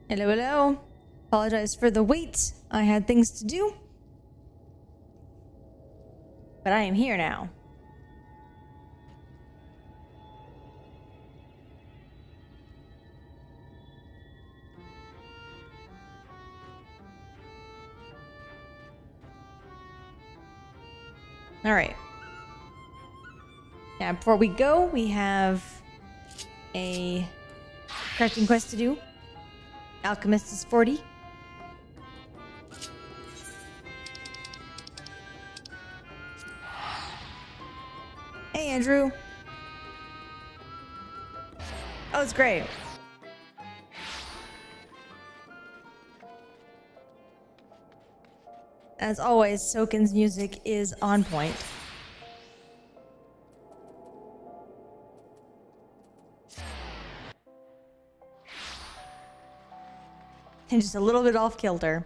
Hello, hello. Apologize for the wait. I had things to do. But I am here now. Alright. Now, before we go, we have a crafting quest to do. Alchemist is 40. Hey, Andrew. Oh, it's great. As always, Soken's music is on point. And just a little bit off kilter.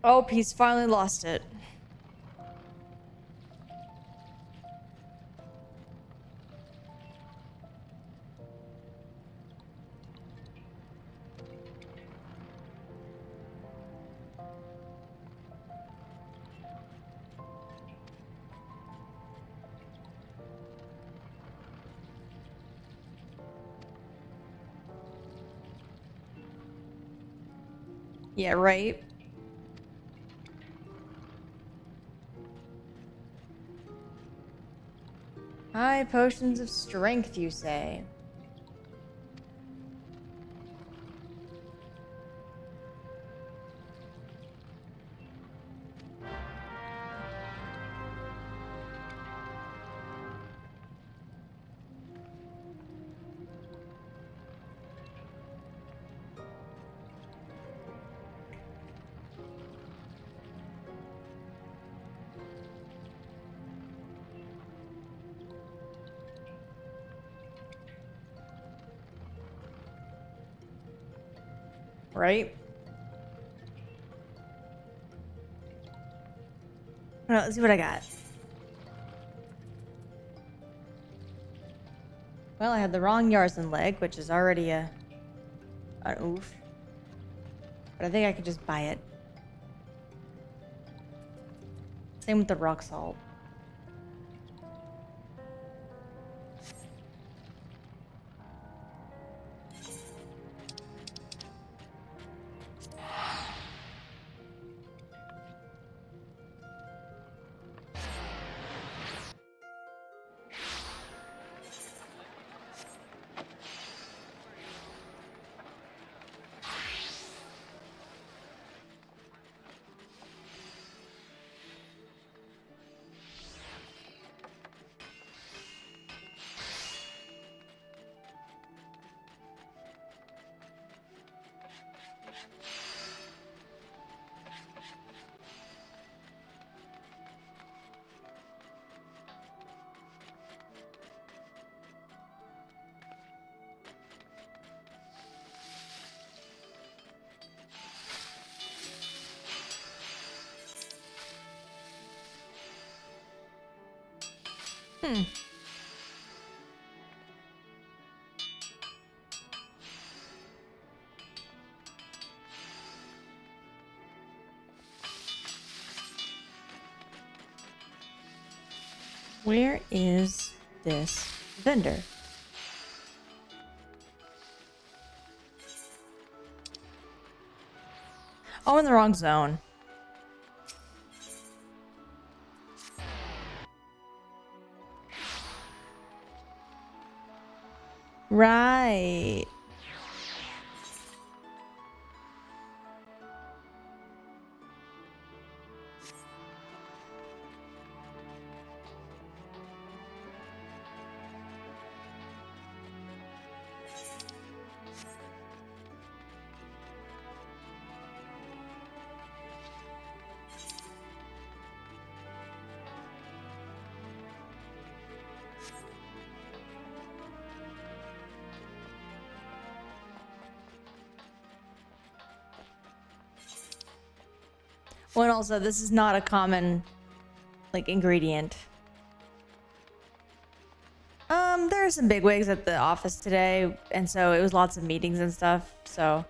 Oh, he's finally lost it. Yeah, right. High potions of strength, you say? Right? Alright, let's see what I got. Well, I had the wrong Yarzen leg, which is already an oof. But I think I could just buy it. Same with the rock salt. Where is this vendor? Oh, I'm in the wrong zone. Right. Well, and also, this is not a common, like, ingredient. There are some bigwigs at the office today, and so it was lots of meetings and stuff, so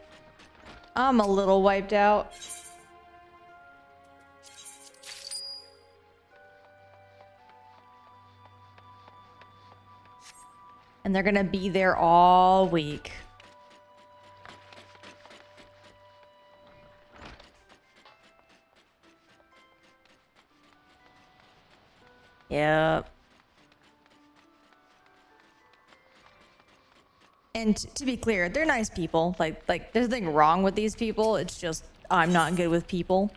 I'm a little wiped out. And they're gonna be there all week. Yep. And to be clear, they're nice people. Like there's nothing wrong with these people. It's just I'm not good with people.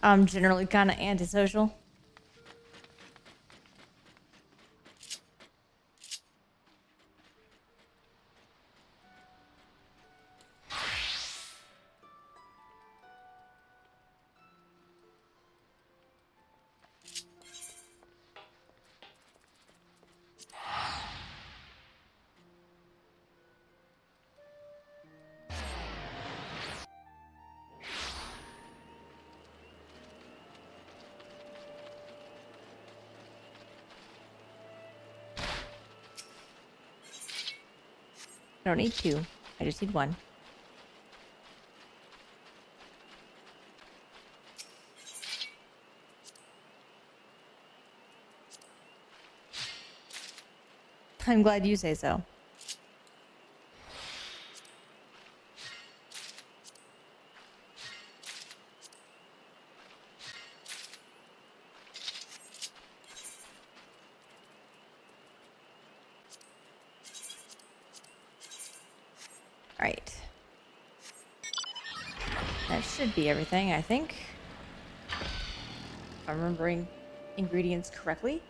I'm generally kind of antisocial. I don't need two. I just need one. I'm glad you say so. All right. That should be everything, I think. If I'm remembering ingredients correctly.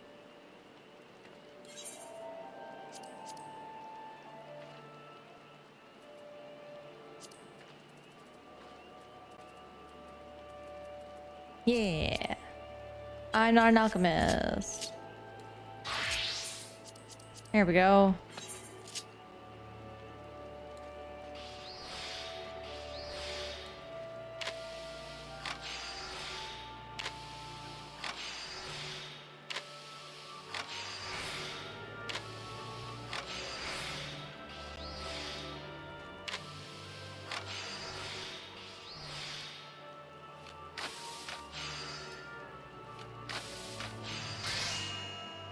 Yeah. I'm not an alchemist. There we go.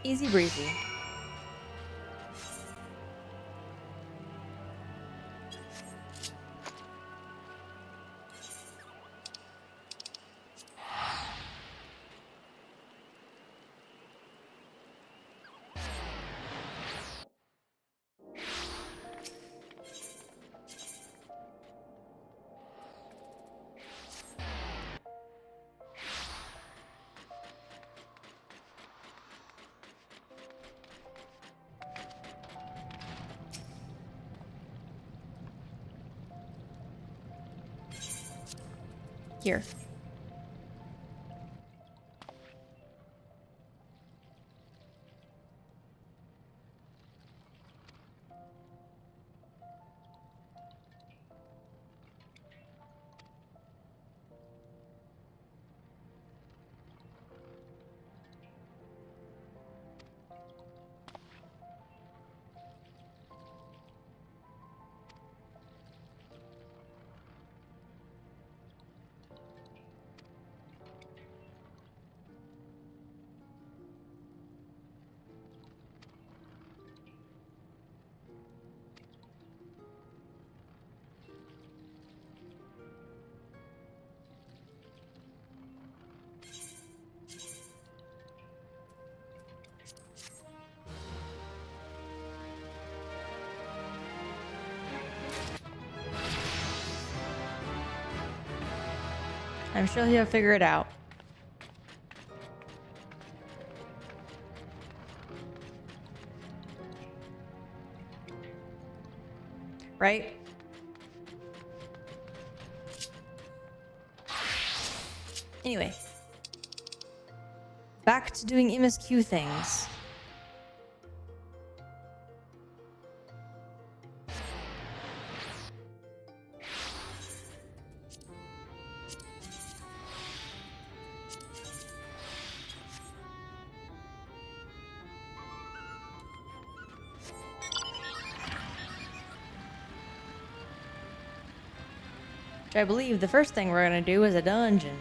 Easy breezy. Here. I'm sure he'll figure it out. Right? Anyway. Back to doing MSQ things. I believe the first thing we're gonna do is a dungeon.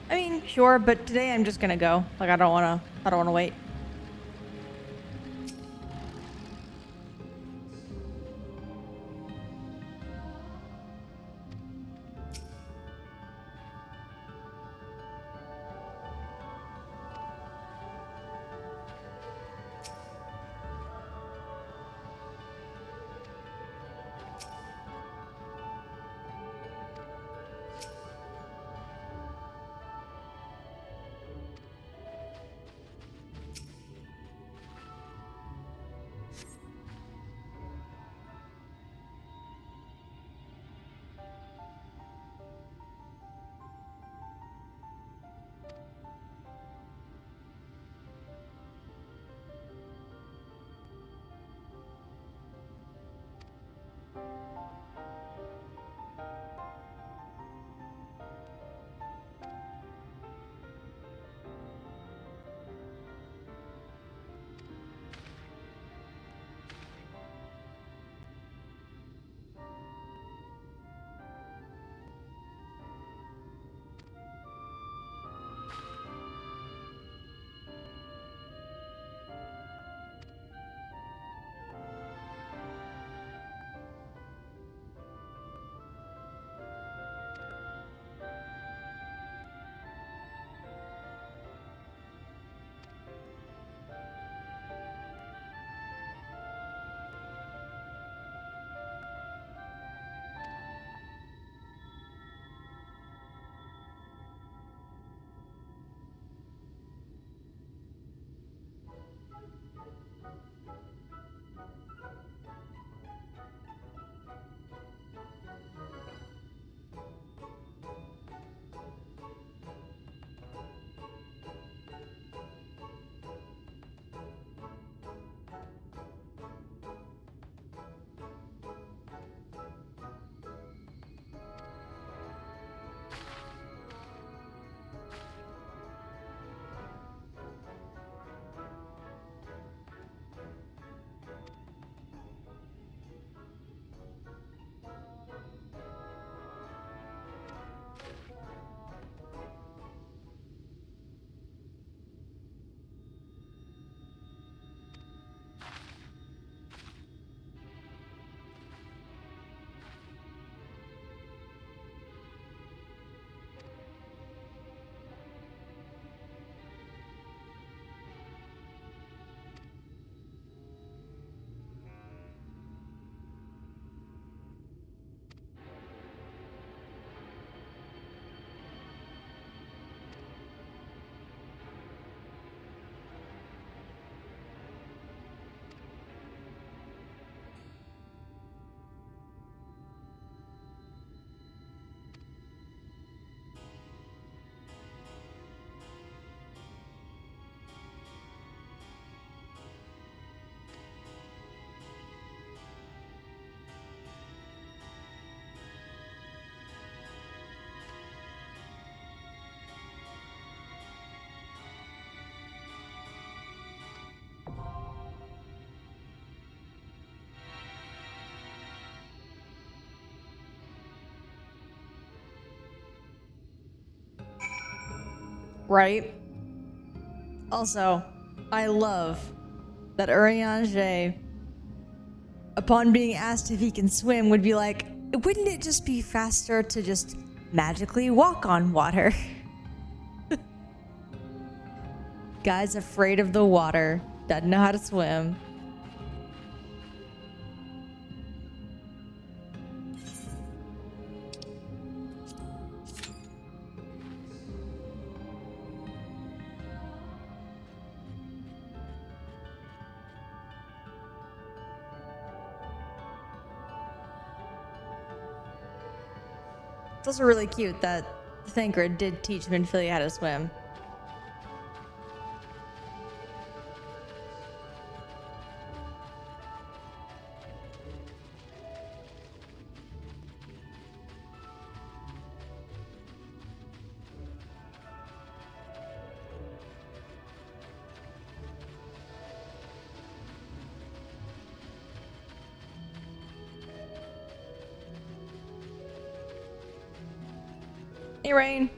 I mean, sure, but today I'm just gonna go. Like, I don't wanna wait. Right? Also, I love that Urianger, upon being asked if he can swim, would be like, wouldn't it just be faster to just magically walk on water? Guy's afraid of the water, doesn't know how to swim. It's also really cute that the Thinker did teach Minfilia how to swim. Hey, Rain.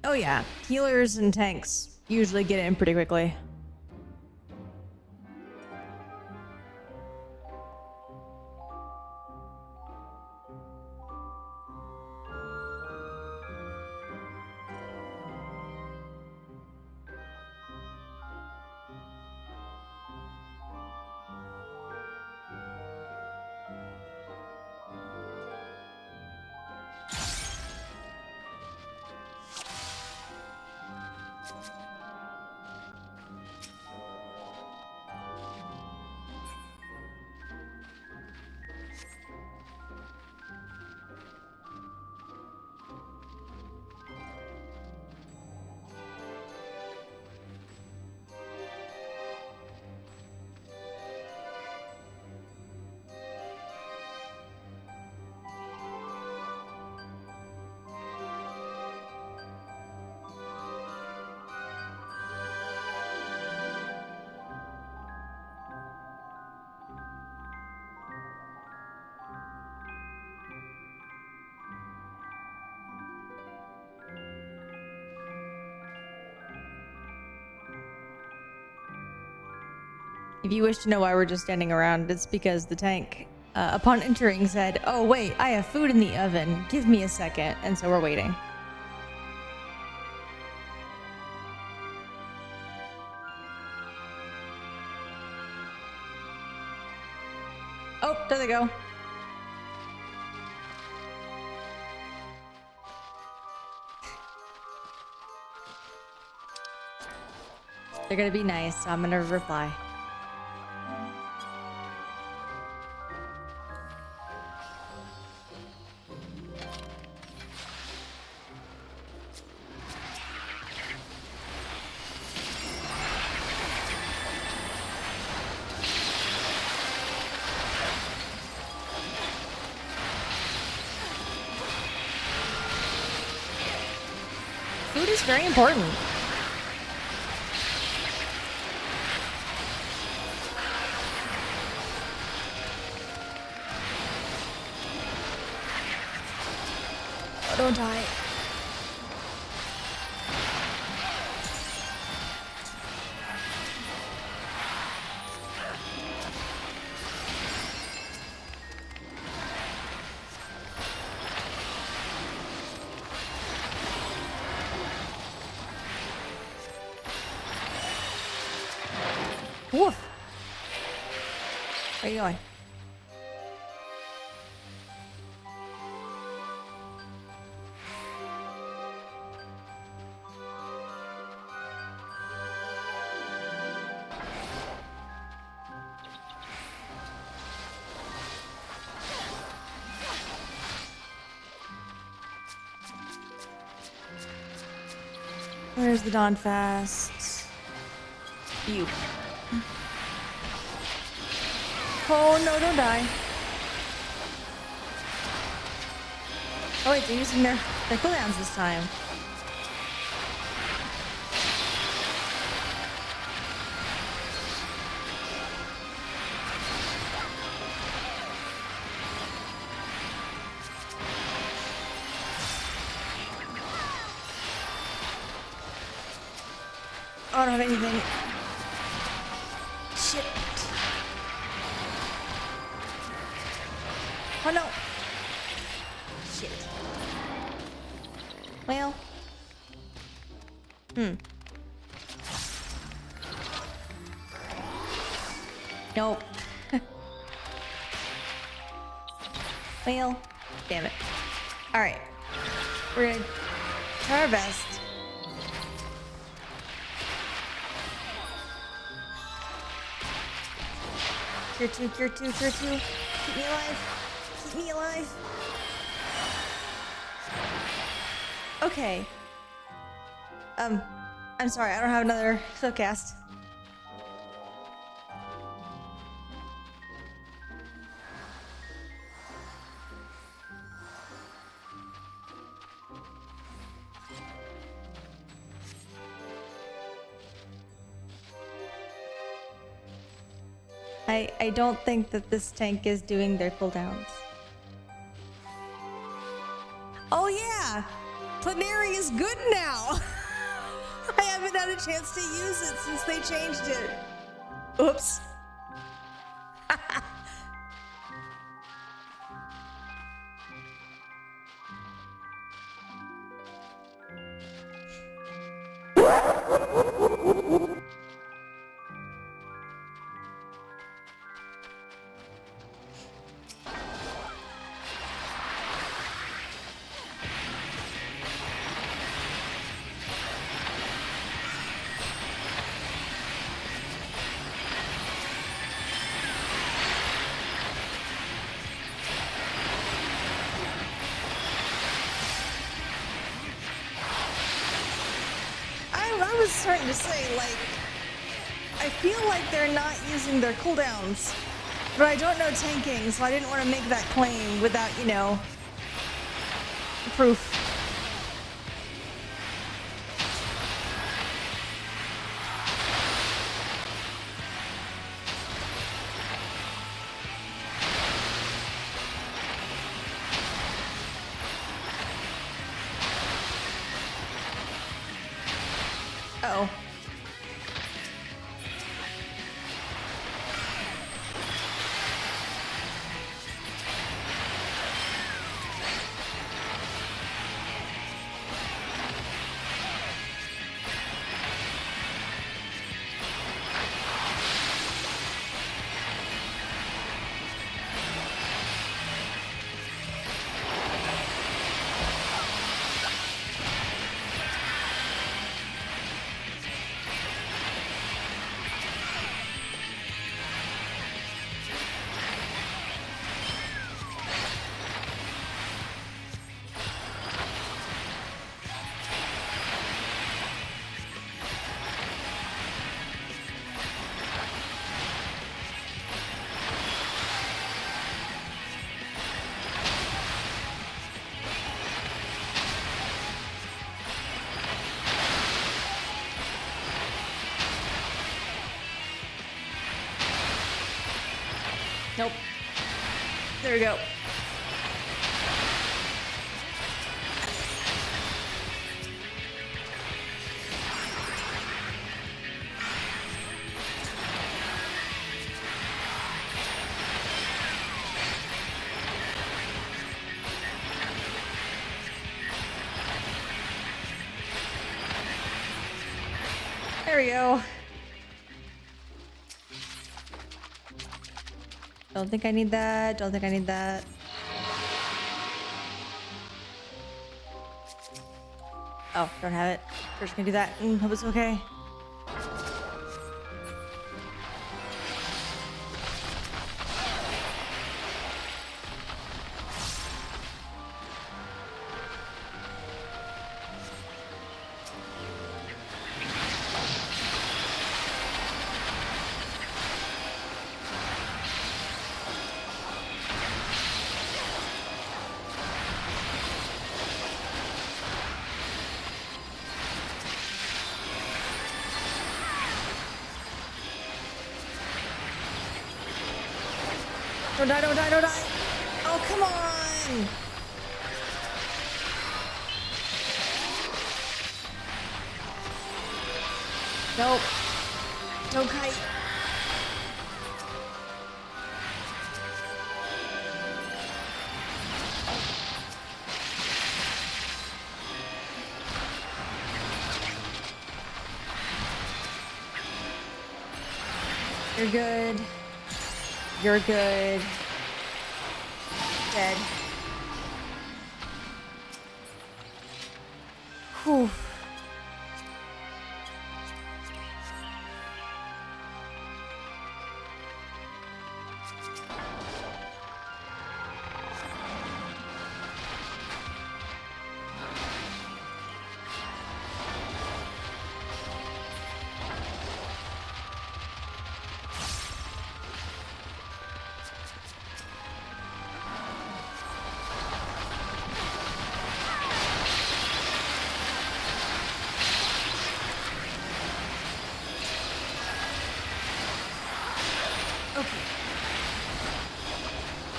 Oh yeah, healers and tanks usually get in pretty quickly. If you wish to know why we're just standing around, it's because the tank, upon entering, said, "Oh wait, I have food in the oven. Give me a second." And so we're waiting. Oh, there they go. They're gonna be nice, so I'm gonna reply. Food is very important. Oh, don't die. Woof. Where are you going? Where's the Dawn Fast? You. Oh no, don't die. Oh wait, they're using their cooldowns this time. Oh, I don't have anything. Shit. Oh no. Shit. Well. Nope. Well, damn it. Alright. We're gonna try our best. Cure 2, cure 2, cure 2. Keep me alive. Keep me alive. Okay. I'm sorry, I don't have another flipcast. I don't think that this tank is doing their cooldowns. Oh yeah! Plenary is good now! I haven't had a chance to use it since they changed it. Oops. I was starting to say, like, I feel like they're not using their cooldowns, but I don't know tanking, so I didn't want to make that claim without, you know, proof. Uh-oh. Nope. There we go. There we go. Don't think I need that. Don't think I need that. Oh, don't have it. We're just gonna do that and hope it's okay. Don't die, don't die, don't die! Oh, come on! Nope. Don't kite. You're good. You're good. Dead. Whew.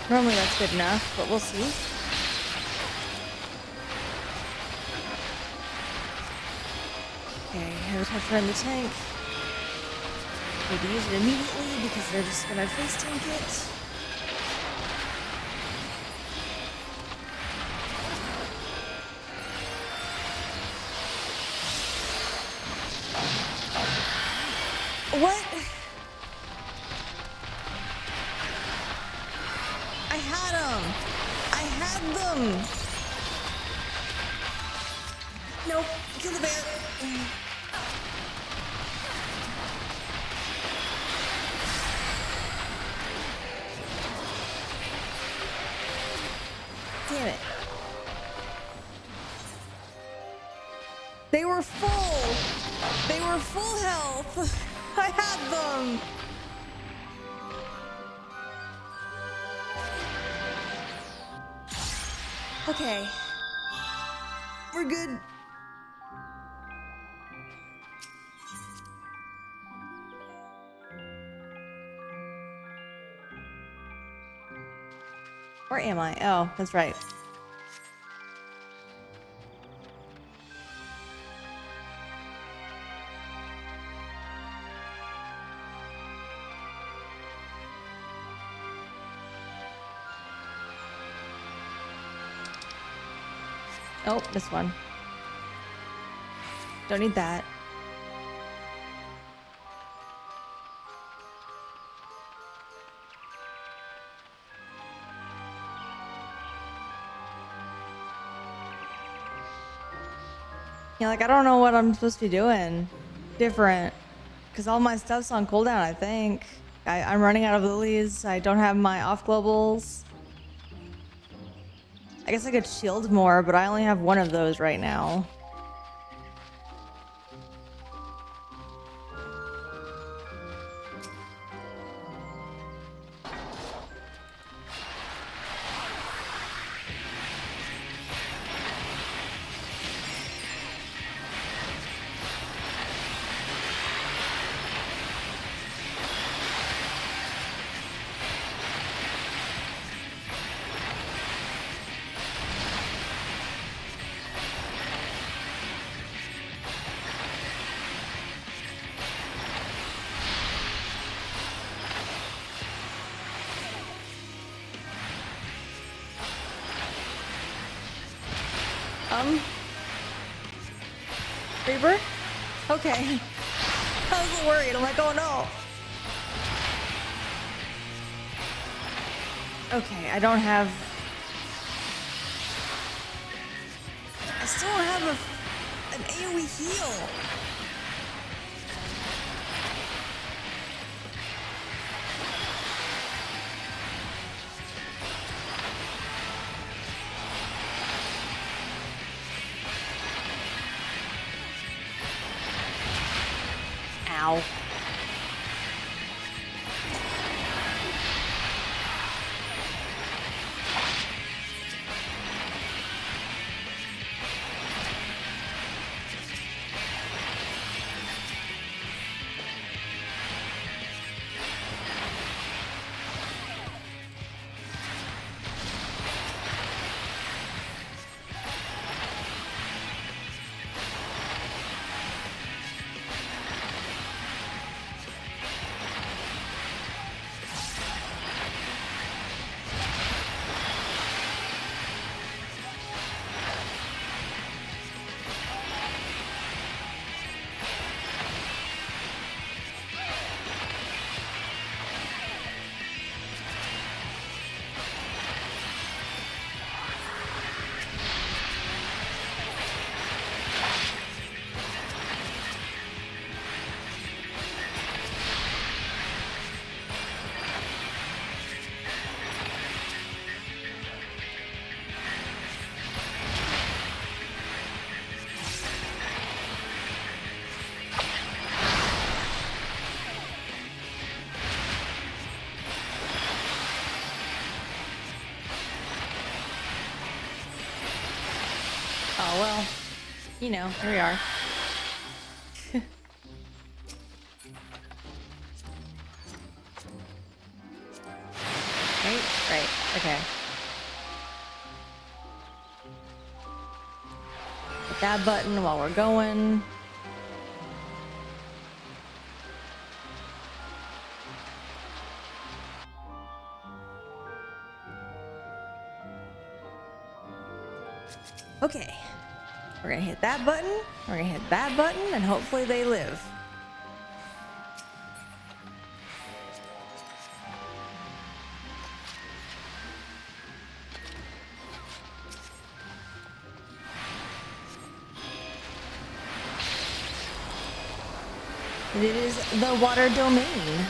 Normally that's good enough, but we'll see. Okay, have a touch around the tank. Need to use it immediately because they're just gonna face tank it. What? I had them. I had them. Nope. Kill the bear. Damn it. They were full. They were full health. I had them. Okay. We're good. Where am I? Oh, that's right. Oh, this one. Don't need that. Yeah, like I don't know what I'm supposed to be doing different because all my stuff's on cooldown, I think. I'm running out of lilies. I don't have my off globals. I guess I could shield more, but I only have one of those right now. Reaper? Okay. I was a little worried. I'm like, oh no. Okay, I don't have... I still don't have an AoE heal. Ow. well, you know, here we are. Right, okay. Hit that button while we're going. Okay. We're gonna hit that button, we're gonna hit that button, and hopefully they live. It is the water domain.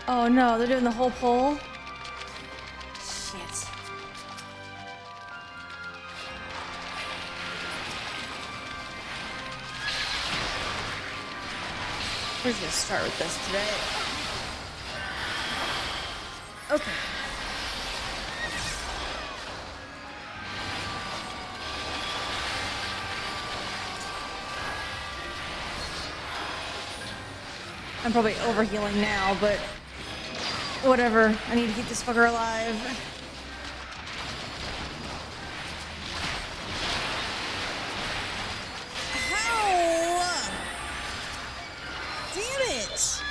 Oh no, they're doing the whole pull? Shit. We're just gonna start with this today. Okay. I'm probably overhealing now, but whatever. I need to keep this fucker alive. How? Damn it!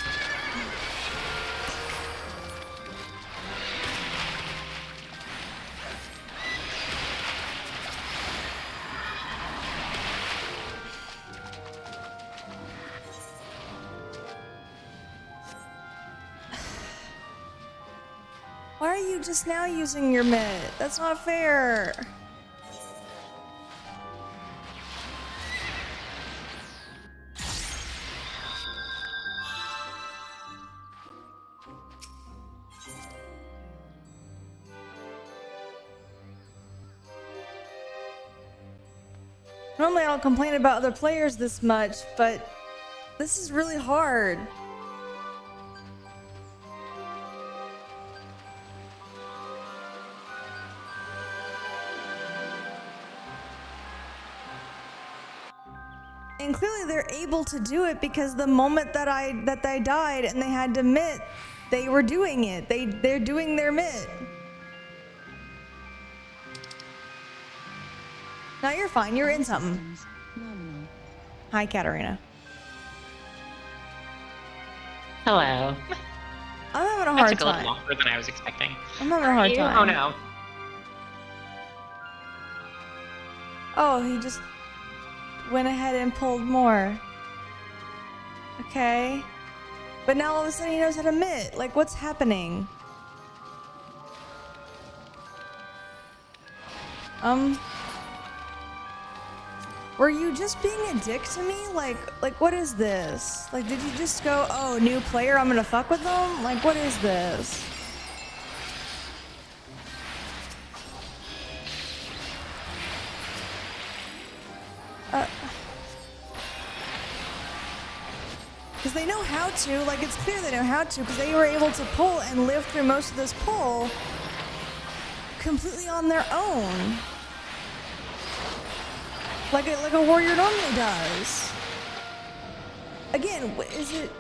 Why are you just now using your mitt? That's not fair. Normally I don't complain about other players this much, but this is really hard. And clearly they're able to do it because the moment that they died and they had to mitt, they were doing it. They're doing their mitt. Now you're fine. You're in something. Hi, Katarina. Hello. I'm having a hard time. That took a little longer than I was expecting. I'm having a hard time. Oh no. Oh, he just went ahead and pulled more. Okay. But now all of a sudden he knows how to mitt. Like, what's happening? Were you just being a dick to me? Like what is this? Like, did you just go, oh, new player, I'm gonna fuck with them? Like, what is this? Because they know how to, like, it's clear they know how to, because they were able to pull and live through most of this pull completely on their own. Like a warrior normally does. Again, is it...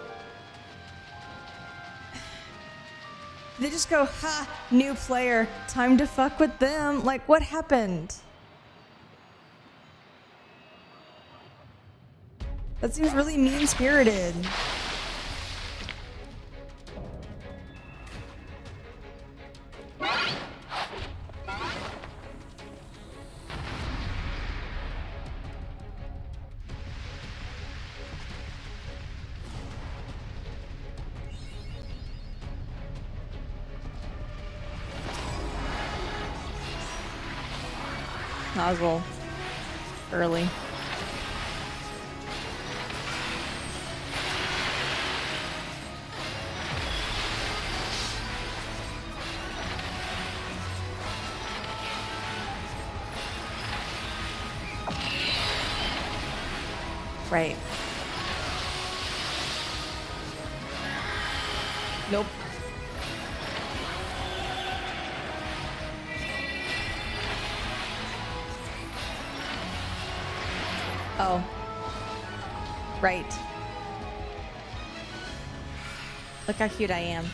They just go, ha, new player, time to fuck with them. Like, what happened? That seems really mean-spirited. nozzle early. Right. Nope. Oh. Right. Look how cute I am.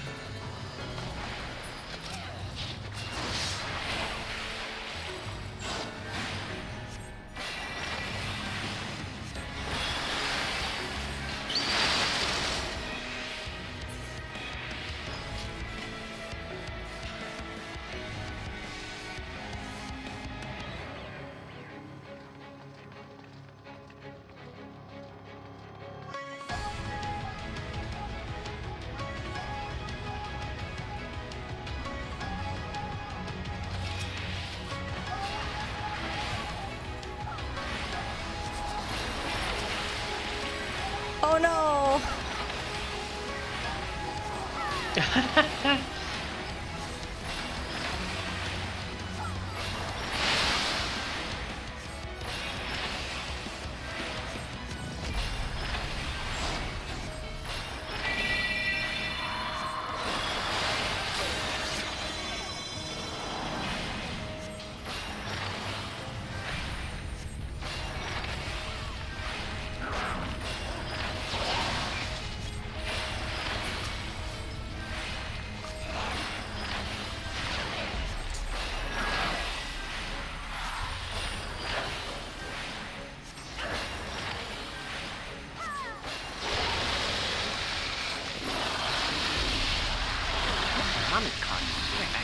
Oh no! Mommy caught me. Be right back.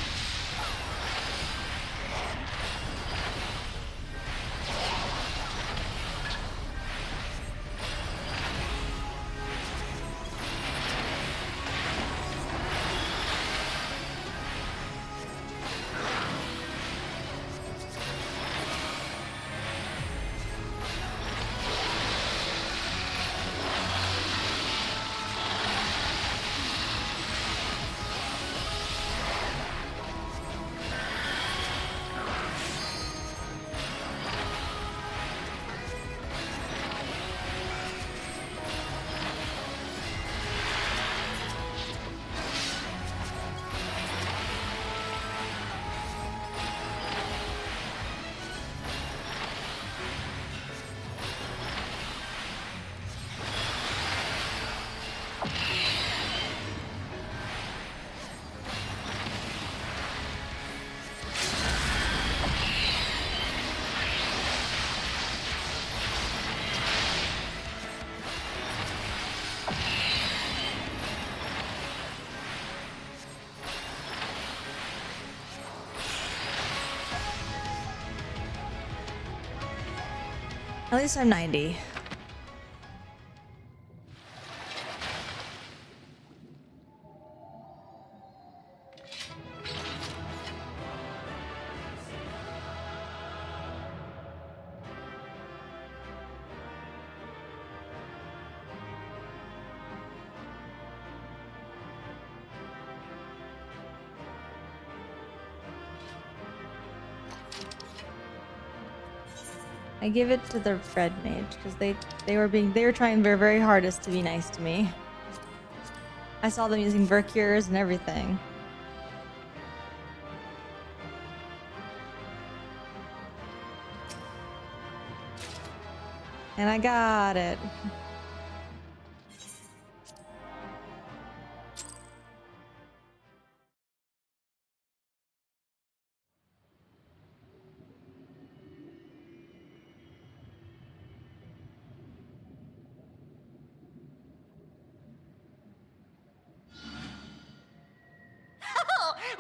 At least I'm 90. I give it to the red mage because they were trying their very hardest to be nice to me. I saw them using Vercures and everything. And I got it.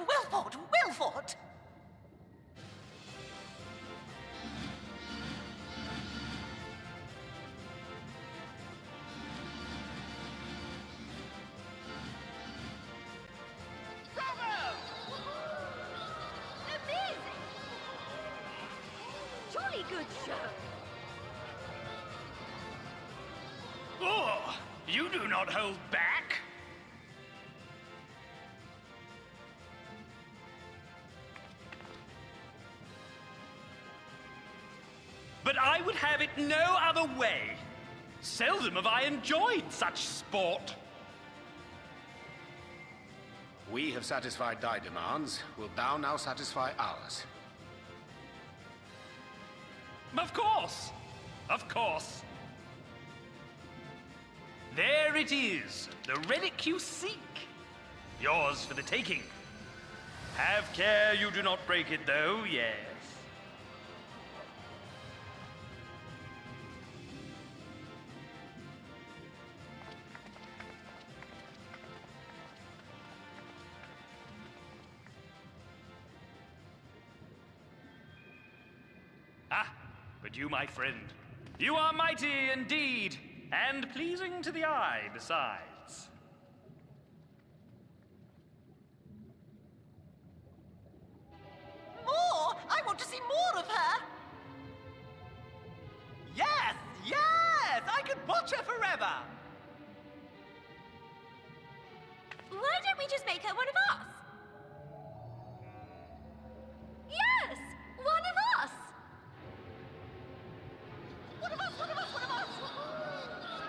Wilford! Wilford! Amazing! good show. Oh, you do not hold back. But I would have it no other way. Seldom have I enjoyed such sport. We have satisfied thy demands. Wilt thou now satisfy ours? Of course. Of course. There it is, the relic you seek. Yours for the taking. Have care you do not break it, though, yes. Ah, but you, my friend, you are mighty indeed, and pleasing to the eye besides. More! I want to see more of her! Yes! Yes! I could watch her forever! Why don't we just make her one of us? Yes! One of us! One of us! One of us! One of us!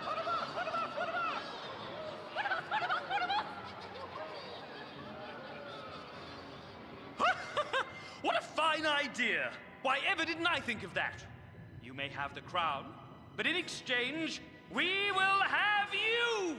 One of us! One of us! One of us! One of us! One of us! One of us! What a fine idea! Why ever didn't I think of that? You may have the crown, but in exchange, we will have you!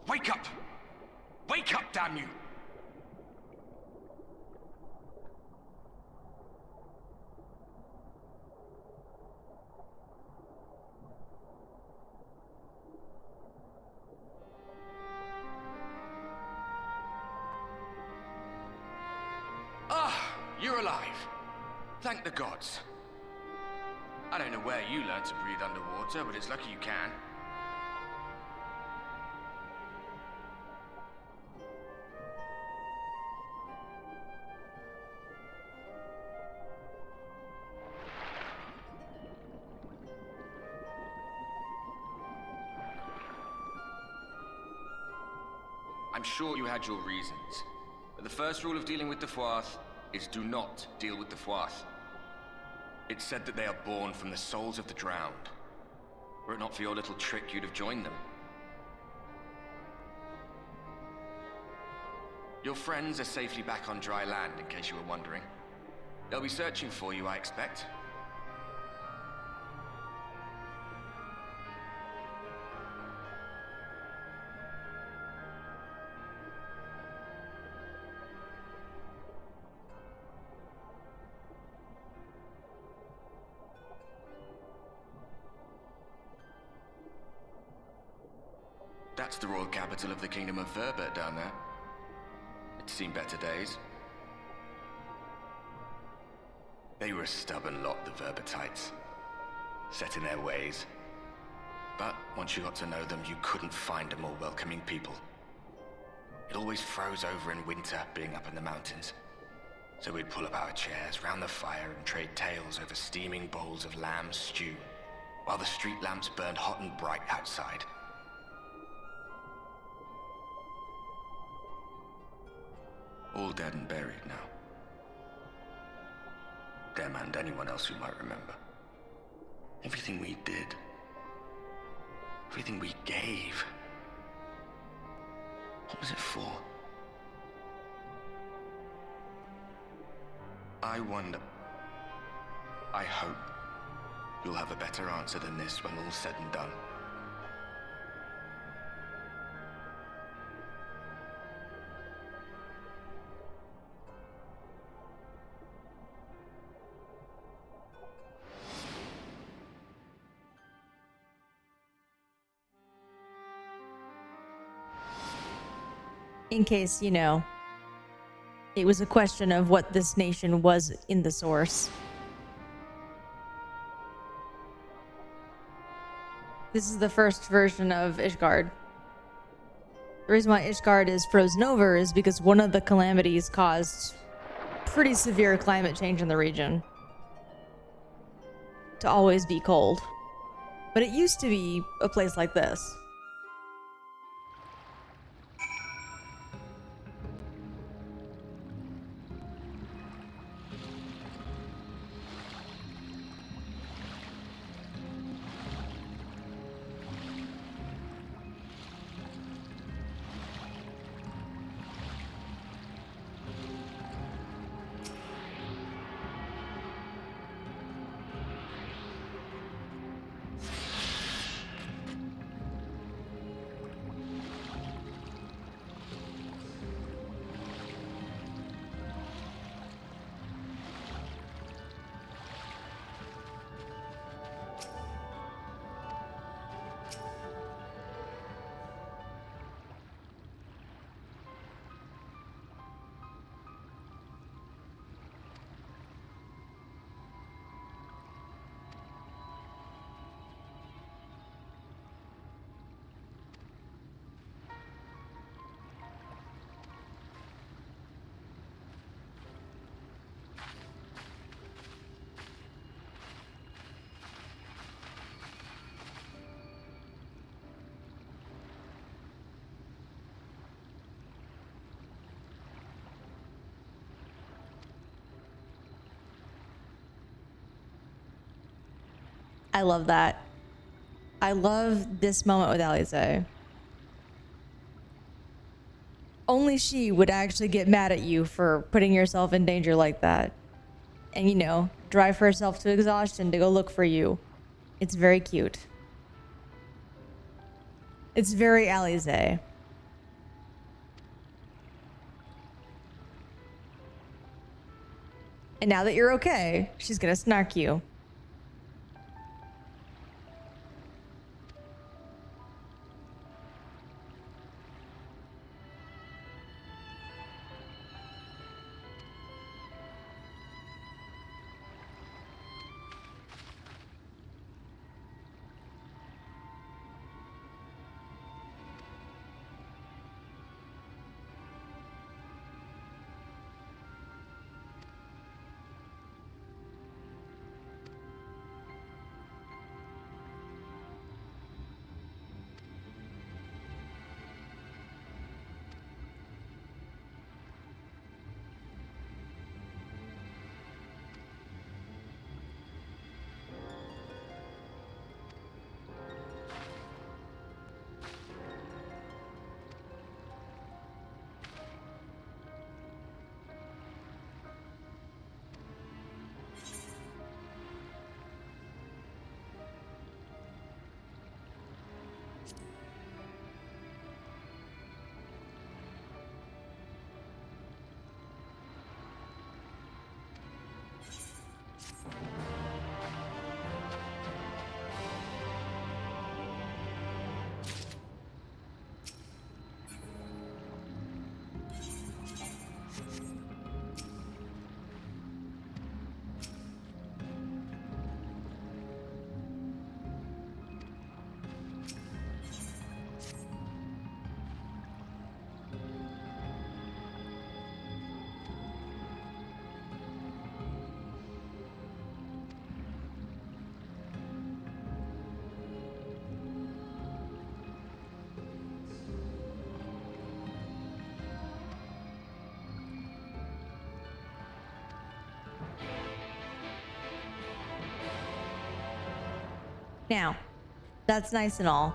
Wake up! Wake up, damn you! Ah, you're alive. Thank the gods. I don't know where you learned to breathe underwater, but it's lucky you can. I'm sure you had your reasons, but the first rule of dealing with the Fwath is do not deal with the Fwath. It's said that they are born from the souls of the drowned. Were it not for your little trick, you'd have joined them. Your friends are safely back on dry land, in case you were wondering. They'll be searching for you, I expect. That's the royal capital of the Kingdom of Verbert down there. It's seen better days. They were a stubborn lot, the Verbertites. Set in their ways. But once you got to know them, you couldn't find a more welcoming people. It always froze over in winter, being up in the mountains. So we'd pull up our chairs round the fire and trade tales over steaming bowls of lamb stew, while the street lamps burned hot and bright outside. All dead and buried now. Them and anyone else who might remember. Everything we did. Everything we gave. What was it for? I wonder. I hope you'll have a better answer than this when all's said and done. In case, you know, it was a question of what this nation was in the source. This is the first version of Ishgard. The reason why Ishgard is frozen over is because one of the calamities caused pretty severe climate change in the region. To always be cold. But it used to be a place like this. I love that. I love this moment with Alize. Only she would actually get mad at you for putting yourself in danger like that. And, you know, drive herself to exhaustion to go look for you. It's very cute. It's very Alize. And now that you're okay, she's gonna snark you. Now, that's nice and all,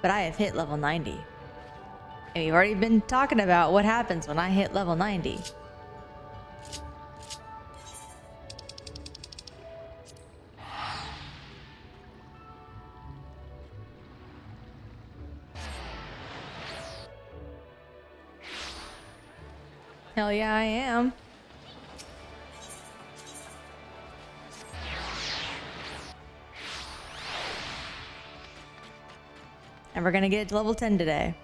but I have hit level 90. And we've already been talking about what happens when I hit level 90. Hell yeah, I am. And we're gonna get to level 10 today.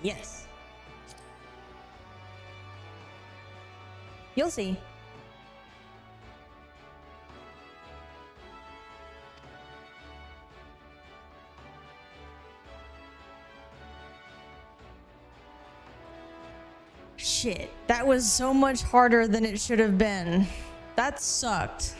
Yes. You'll see. Shit, that was so much harder than it should have been. That sucked.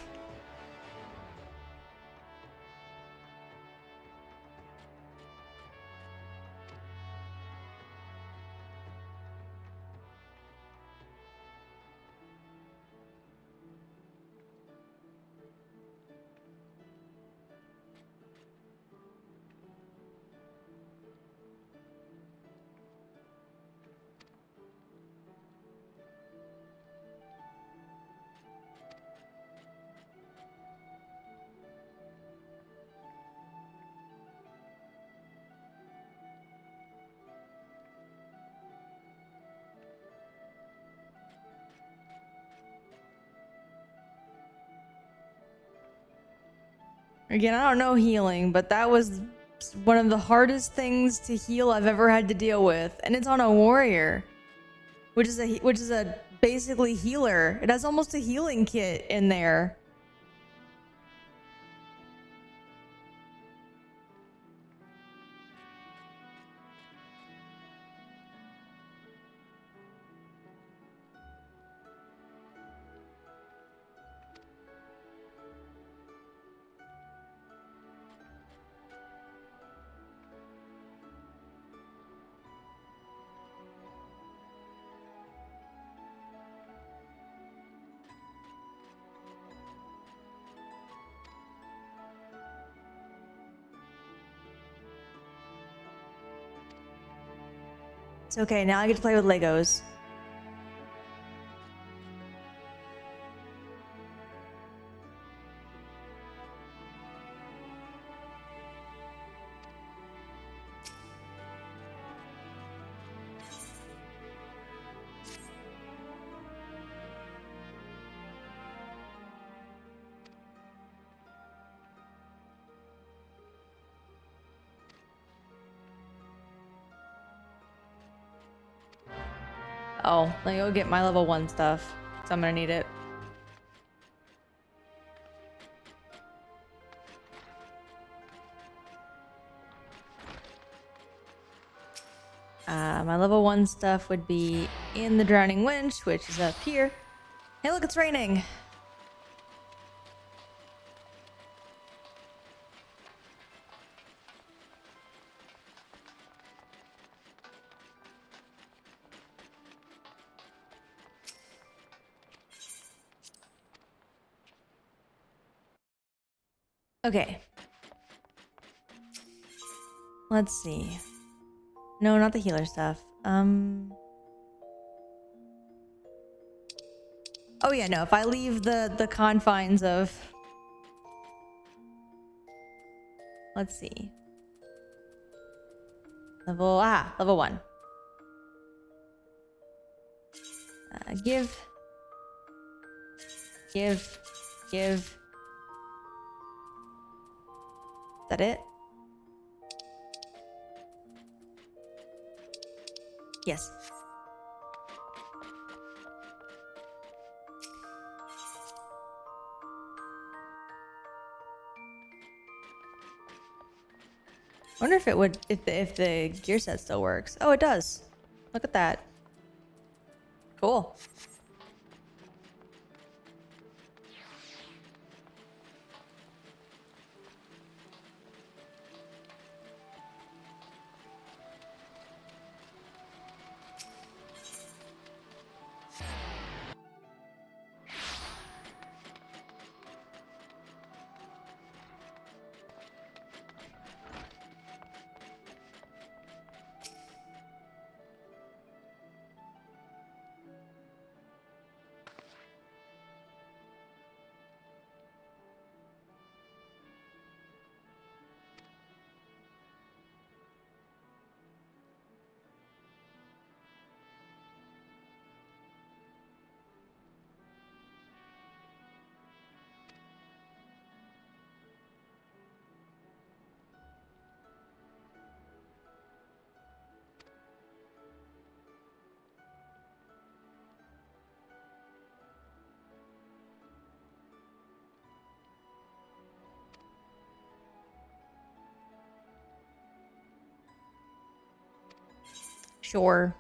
Again, I don't know healing, but that was one of the hardest things to heal I've ever had to deal with, and it's on a warrior, which is a basically healer. It has almost a healing kit in there. It's okay, now I get to play with Legos. Oh, let me go get my level 1 stuff, so I'm gonna need it. My level 1 stuff would be in the Drowning Winch, which is up here. Hey, look, it's raining. Okay. Let's see. No, not the healer stuff. Oh yeah, no, if I leave the confines of... Let's see. Level 1. Give. Is that it? Yes. I wonder if it would, if the gear set still works. Oh, it does. Look at that. Cool. Sure.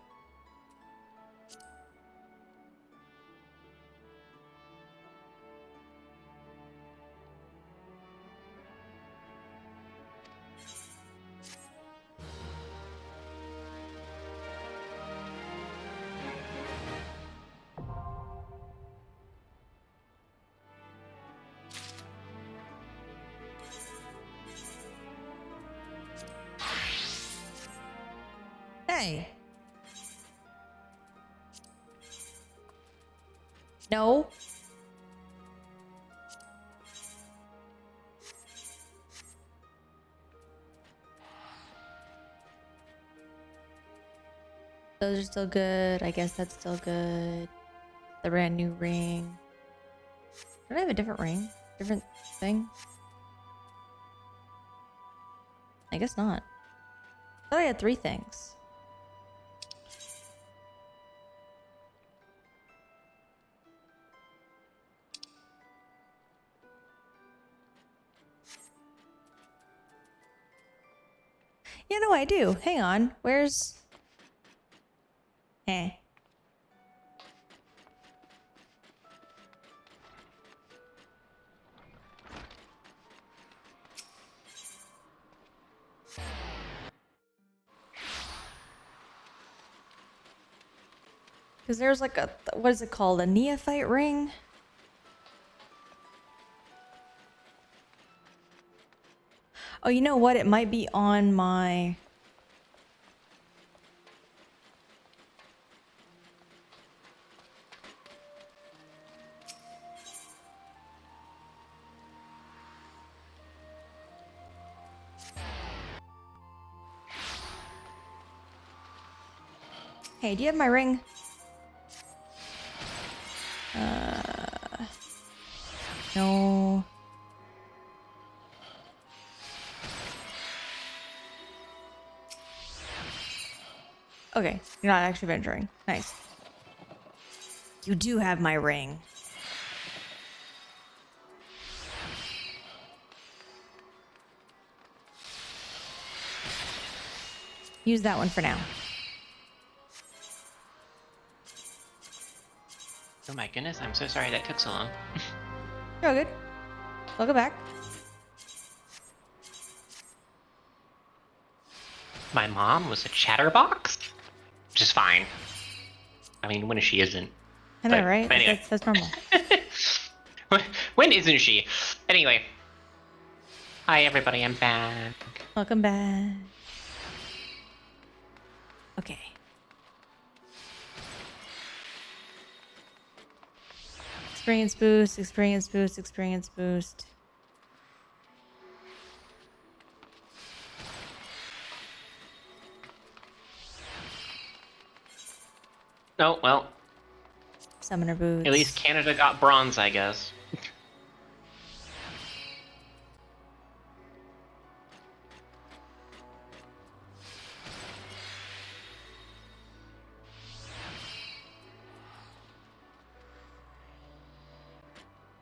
Hey. No. Those are still good. I guess that's still good. The brand new ring. Don't I have a different ring? Different thing? I guess not. I thought I had 3 things. Yeah, no, I do. Hang on. Where's... Eh. Because there's like a... What is it called? A neophyte ring? Oh, you know what? It might be on my... Hey, do you have my ring? No. Okay, you're not actually venturing. Nice. You do have my ring. Use that one for now. Oh my goodness, I'm so sorry that took so long. You're all good. Welcome back. My mom was a chatterbox? Which is fine. I mean, when she isn't. I know, But right? anyway. That's normal. When isn't she? Anyway. Hi everybody, I'm back. Welcome back. Okay. Experience boost, experience boost, experience boost. Oh, well, Summoner boots. at least Canada got bronze, I guess.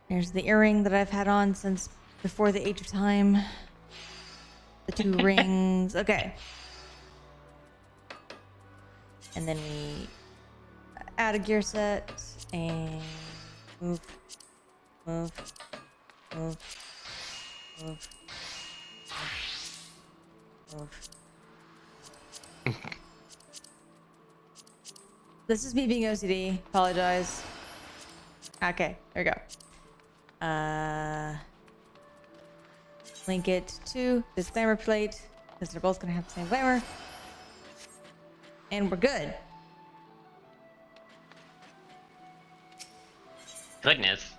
There's the earring that I've had on since before the age of time. The 2 rings. Okay. And then we add a gear set and move, move, move, move, move. This is me being OCD. Apologize. Okay, there we go. Link it to this glamour plate because they're both gonna have the same glamour, and we're good. Goodness.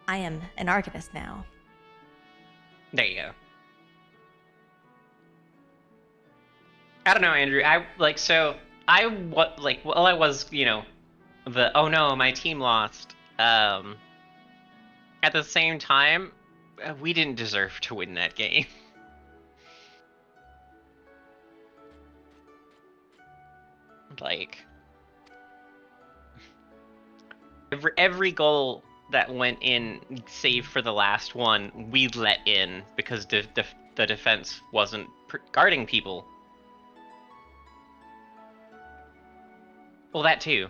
I am an arcanist now. There you go. I don't know, Andrew. I was, you know, the oh no, my team lost. At the same time, we didn't deserve to win that game. Like, every goal that went in, save for the last one, we let in because the defense wasn't guarding people. Well, that too.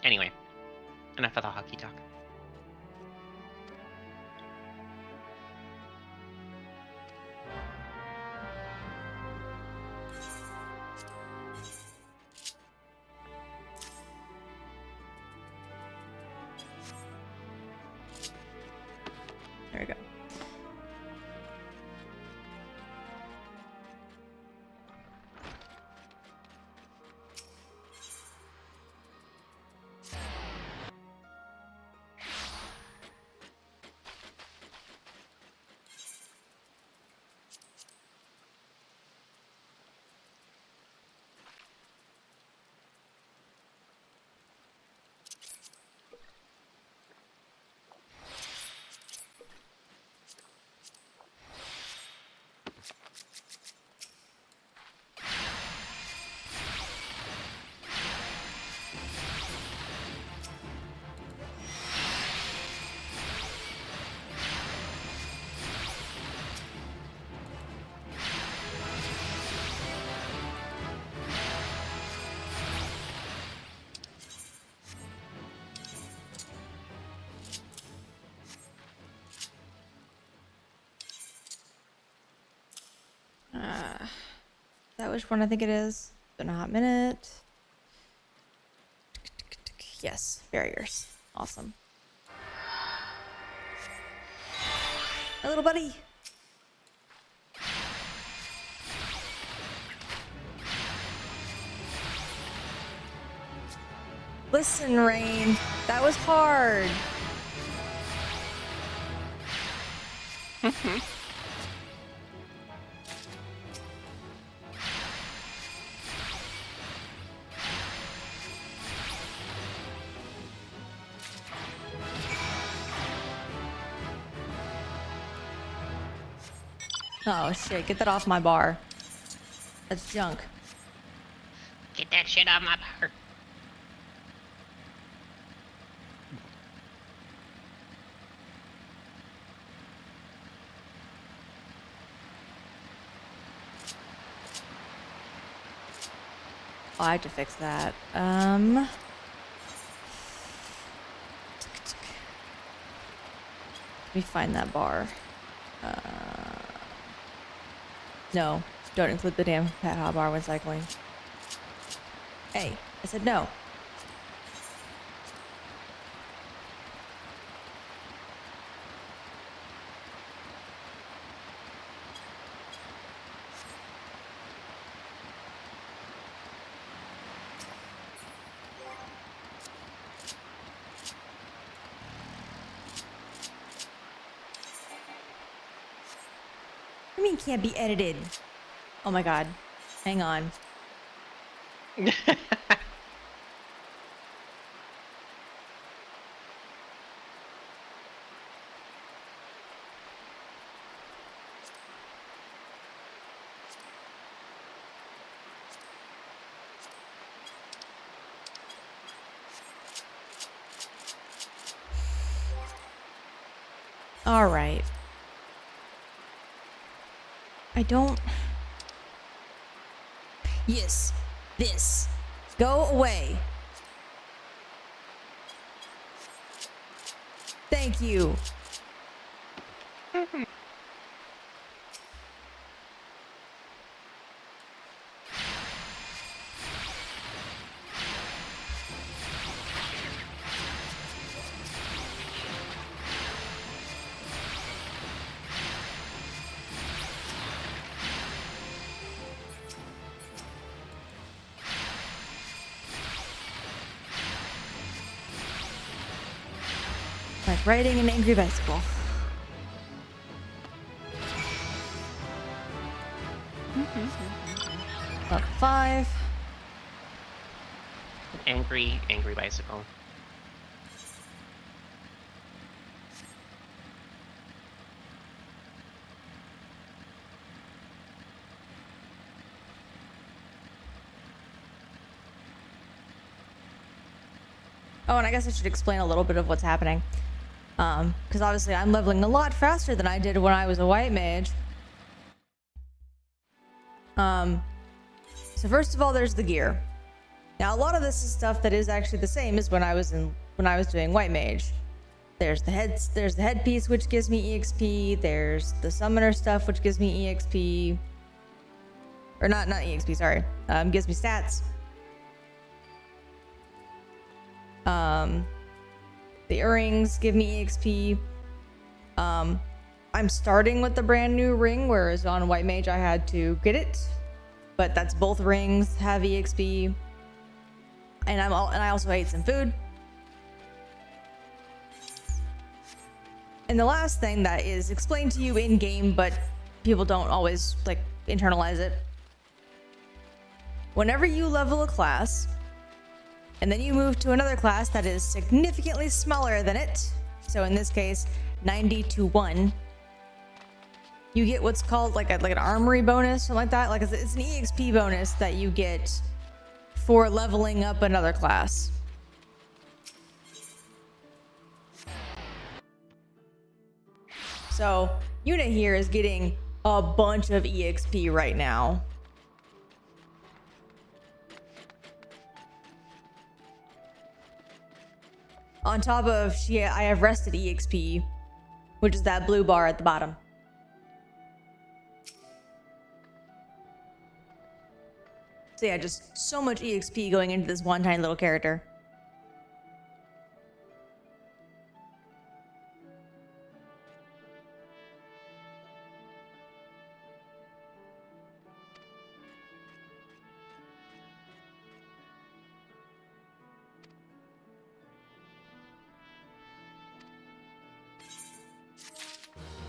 Anyway, enough of the hockey talk. There we go. That which one I think it is. Been a hot minute. Yes, barriers. Awesome. My little buddy. Listen, Rain. That was hard. Oh shit, get that off my bar. That's junk. Get that shit off my bar. Oh, I have to fix that. Let me find that bar. No, don't include the damn pet hotbar when cycling. Hey, I said no. What do you mean can't be edited? Oh my god. Hang on. All right. I don't... Yes. This. Go away. Thank you. Like riding an angry bicycle. Level 5. Angry bicycle. Oh, and I guess I should explain a little bit of what's happening. Because obviously I'm leveling a lot faster than I did when I was a white mage. So first of all, there's the gear. Now, a lot of this is stuff that is actually the same as when I was doing white mage. There's the headpiece, which gives me EXP. There's the summoner stuff, which gives me EXP. Or not EXP, sorry. Gives me stats. The earrings give me EXP. I'm starting with the brand new ring, whereas on white mage I had to get it. But that's both rings have EXP. And I also ate some food. And the last thing that is explained to you in game, but people don't always like internalize it. Whenever you level a class, and then you move to another class that is significantly smaller than it, so in this case 90 to 1, you get what's called like an armory bonus, something like that. Like it's an EXP bonus that you get for leveling up another class. So Yuna here is getting a bunch of EXP right now. On top of I have rested EXP, which is that blue bar at the bottom. So yeah, just so much EXP going into this one tiny little character.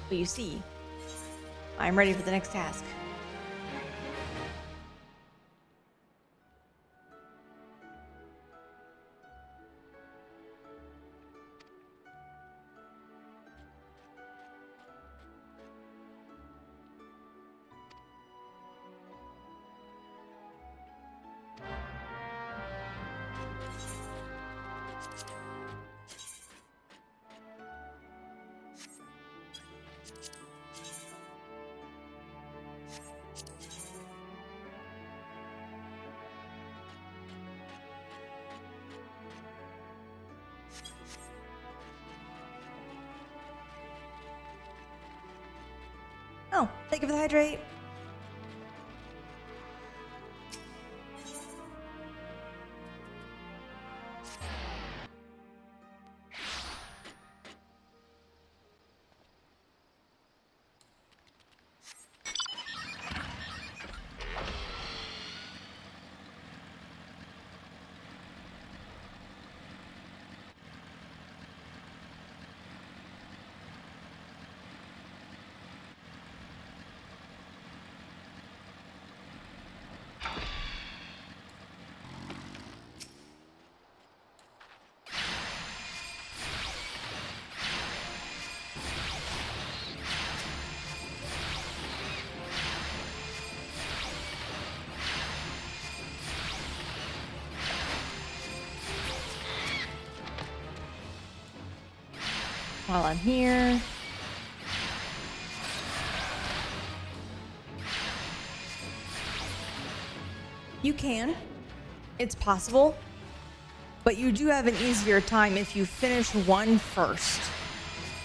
But you see, I'm ready for the next task. Oh, thank you for the hydrate. While I'm here. You can. It's possible. But you do have an easier time if you finish one first.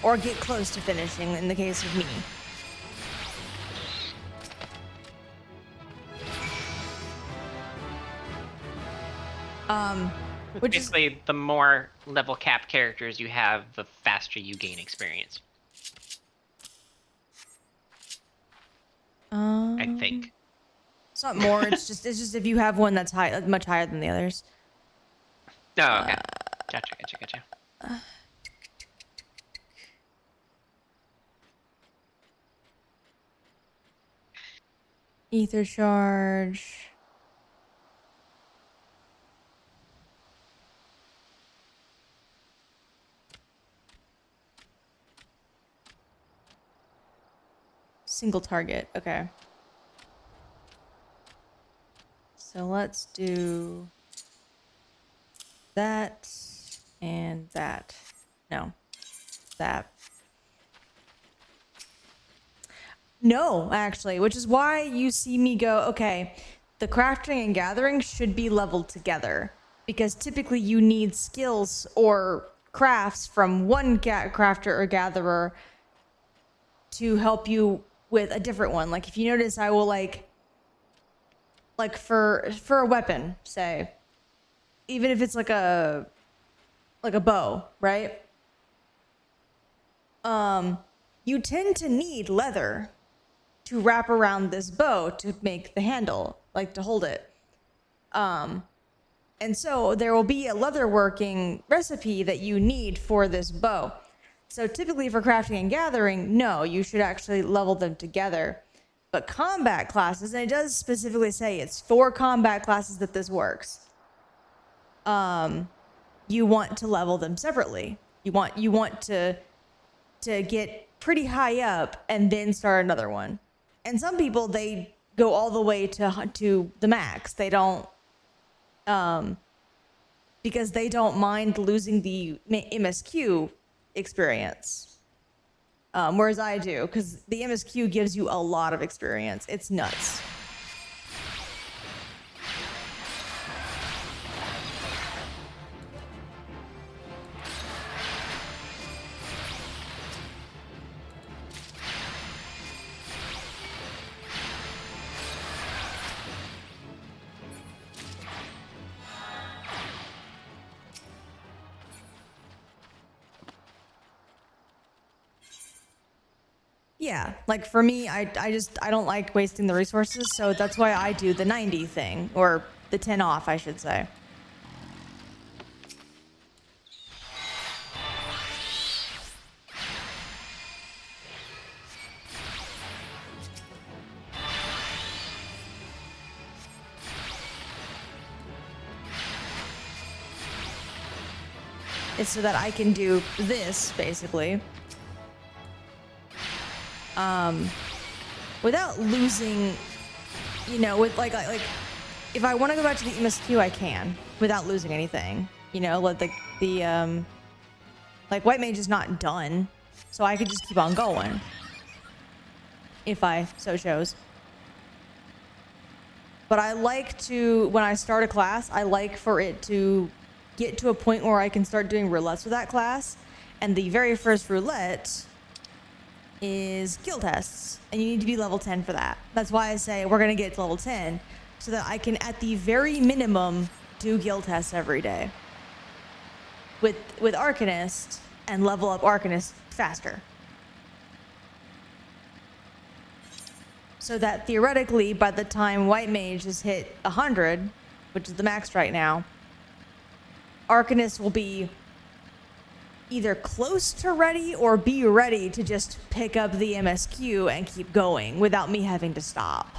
Or get close to finishing in the case of me. Which Basically, the more level cap characters you have, the faster you gain experience. I think. It's not more. It's just if you have one that's high, much higher than the others. Oh, okay. Gotcha. Ether charge. Single target. Okay. So let's do that. And that. No. That. No, actually, which is why you see me go, okay, the crafting and gathering should be leveled together. Because typically you need skills or crafts from one crafter or gatherer to help you with a different one. Like if you notice, I will like for a weapon, say, even if it's like a bow, right? You tend to need leather to wrap around this bow to make the handle, like to hold it. And so there will be a leatherworking recipe that you need for this bow. So typically for crafting and gathering, no, you should actually level them together. But combat classes, and it does specifically say it's for combat classes that this works. You want to level them separately. You want to get pretty high up and then start another one. And some people, they go all the way to the max. They don't because they don't mind losing the MSQ experience. Whereas I do, because the MSQ gives you a lot of experience. It's nuts. Yeah, like for me, I don't like wasting the resources, so that's why I do the 90 thing, or the 10 off, I should say. It's so that I can do this, basically. Without losing, you know, with like if I want to go back to the MSQ, I can without losing anything. You know, like like White Mage is not done, so I could just keep on going if I so chose. But I like to, when I start a class, I like for it to get to a point where I can start doing roulettes with that class, and the very first roulette is skill tests, and you need to be level 10 for that. That's why I say we're gonna get to level 10 so that I can at the very minimum do guild tests every day with Arcanist and level up Arcanist faster, so that theoretically by the time White Mage has hit 100, which is the max right now, Arcanist will be either close to ready or be ready to just pick up the MSQ and keep going without me having to stop.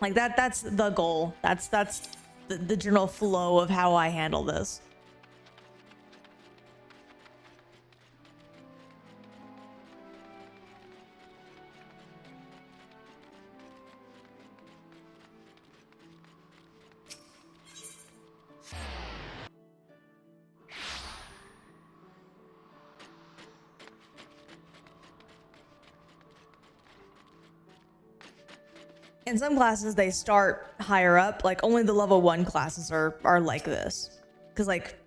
Like that's the goal. That's the general flow of how I handle this. In some classes, they start higher up. Like, only the level 1 classes are like this. Because, like,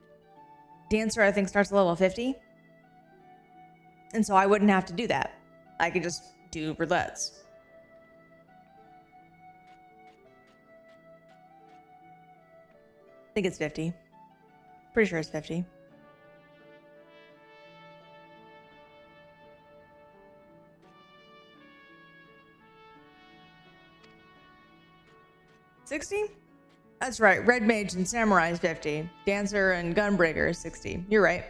Dancer, I think, starts at level 50. And so I wouldn't have to do that. I could just do roulettes. I think it's 50. Pretty sure it's 50. $60? That's right. Red Mage and Samurai is 50. Dancer and Gunbreaker is 60. You're right.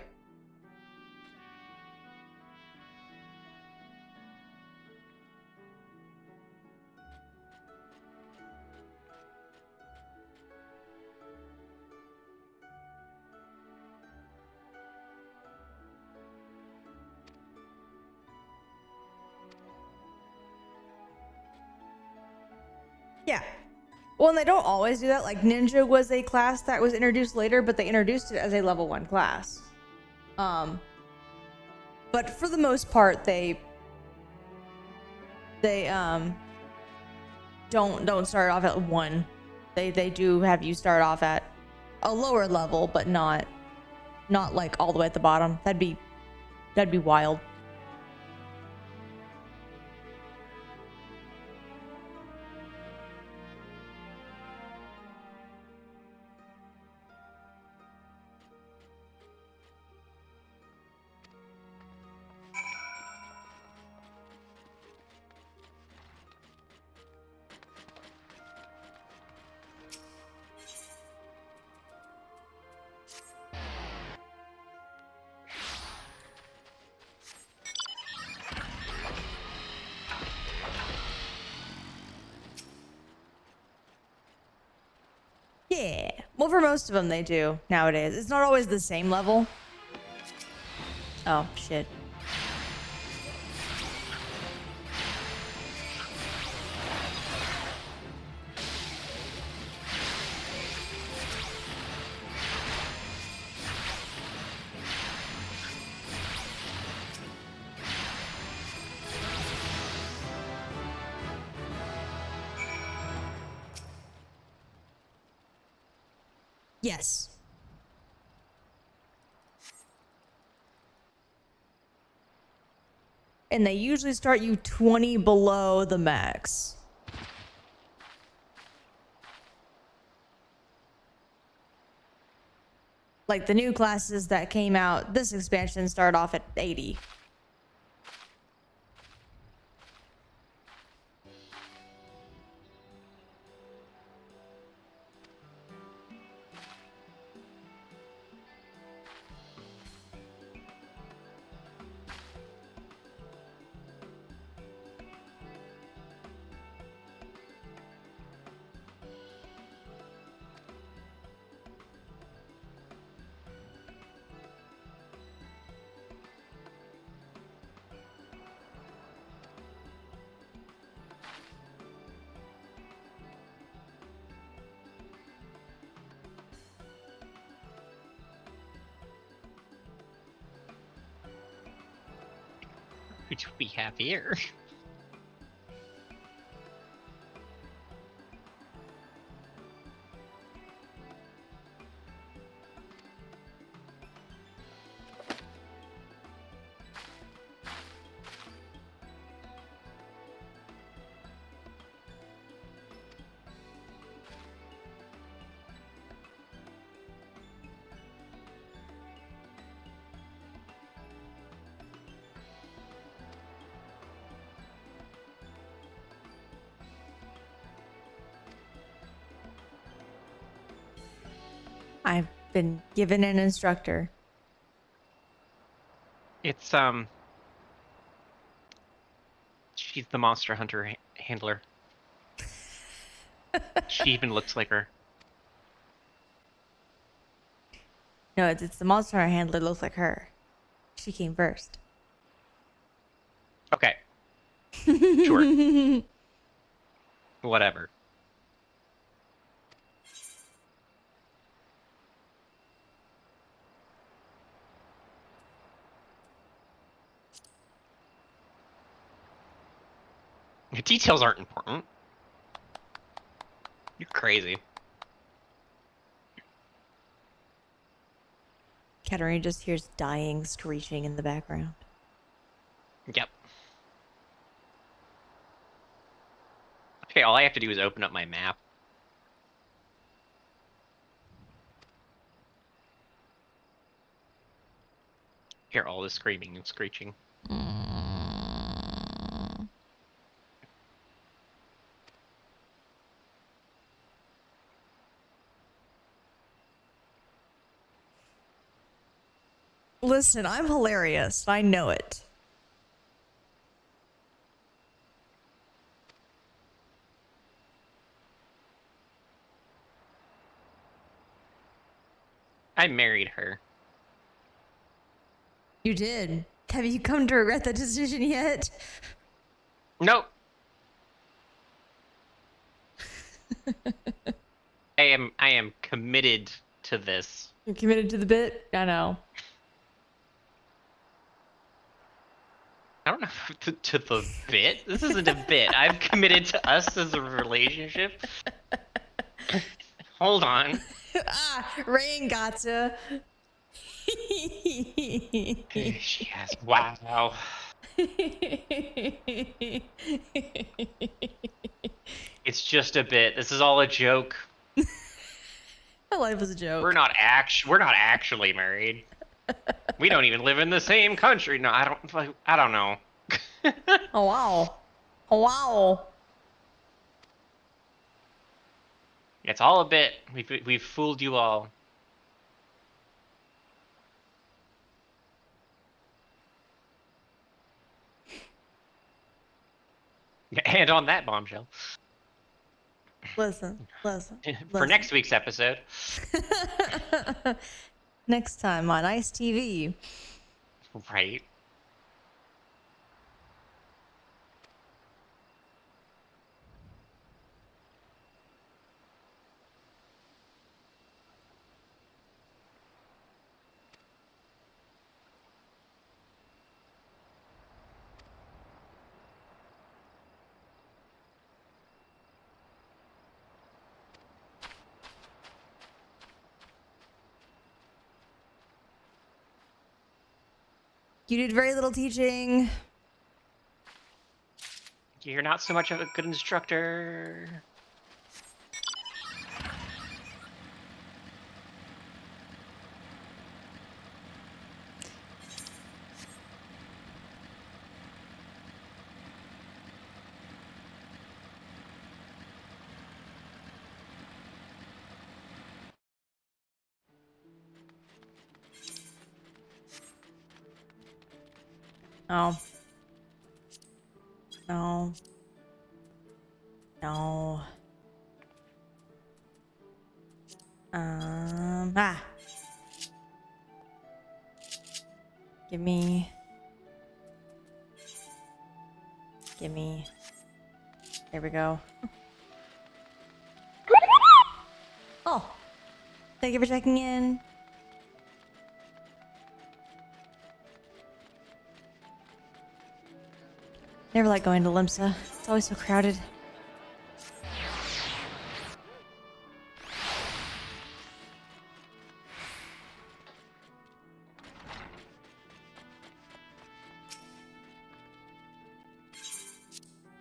Yeah. Well, and they don't always do that. Like ninja was a class that was introduced later, but they introduced it as a level 1 class. But for the most part, they don't start off at 1. They do have you start off at a lower level, but not like all the way at the bottom. That'd be wild. Yeah. Well, for most of them, they do nowadays. It's not always the same level. Oh, shit. Yes. And they usually start you 20 below the max. Like the new classes that came out, this expansion start off at 80. Who do we have here? I've been given an instructor. It's she's the monster hunter handler. She even looks like her. No, it's the monster hunter handler looks like her. She came first. Okay. Sure. Whatever. The details aren't important. You're crazy. Katarina just hears dying screeching in the background. Yep. Okay, all I have to do is open up my map. Hear all the screaming and screeching. Listen, I'm hilarious. I know it. I married her. You did. Have you come to regret that decision yet? Nope. I am committed to this. You're committed to the bit? I know. I don't know to the bit. This isn't a bit. I've committed to us as a relationship. Hold on. Rain gotcha. Yes. Wow. It's just a bit. This is all a joke. My life was a joke. We're not actually married. We don't even live in the same country. No, I don't know. Oh wow. Oh wow. It's all a bit. We've fooled you all. And on that bombshell. Listen. For next week's episode. Next time on Ice TV. Right. You did very little teaching. You're not so much of a good instructor. Oh. No. No. Ah. Gimme. There we go. Oh. Thank you for checking in. Never like going to Limsa. It's always so crowded.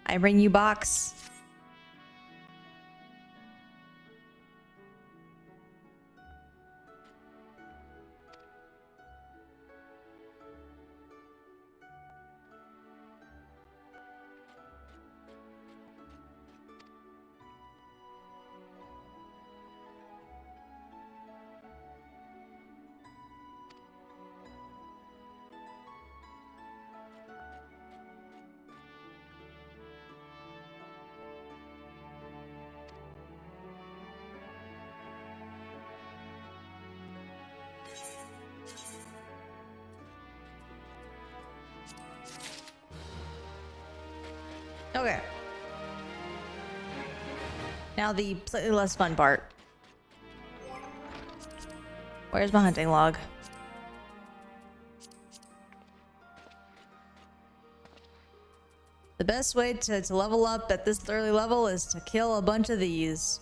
I bring you box. Okay. Now the slightly less fun part. Where's my hunting log? The best way to level up at this early level is to kill a bunch of these.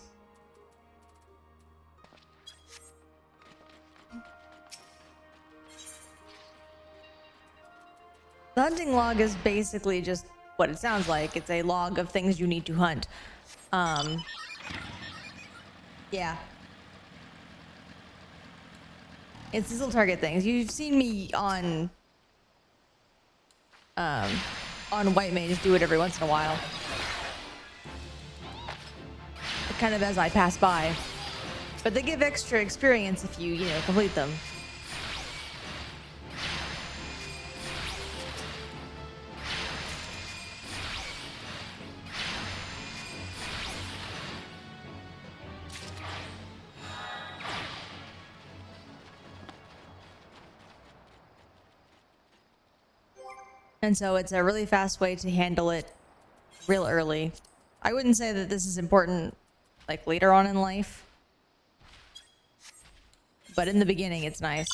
The hunting log is basically just what it sounds like. It's a log of things you need to hunt. Yeah. It's these little target things. You've seen me on White Mage do it every once in a while. Kind of as I pass by. But they give extra experience if you know, complete them. And so it's a really fast way to handle it real early. I wouldn't say that this is important like later on in life. But in the beginning, it's nice.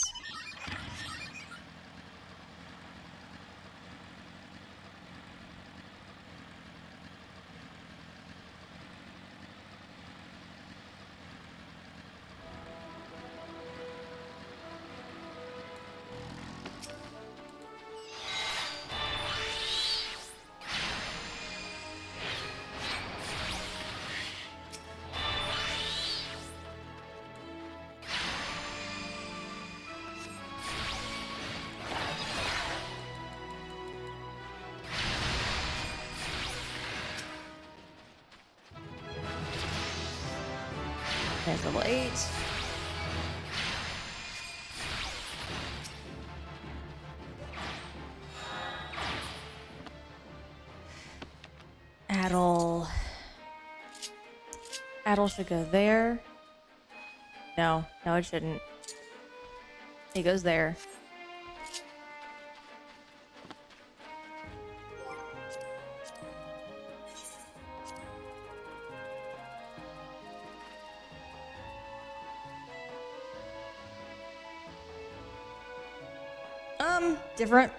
There's level 8. Adel should go there. No, it shouldn't. He goes there. Different.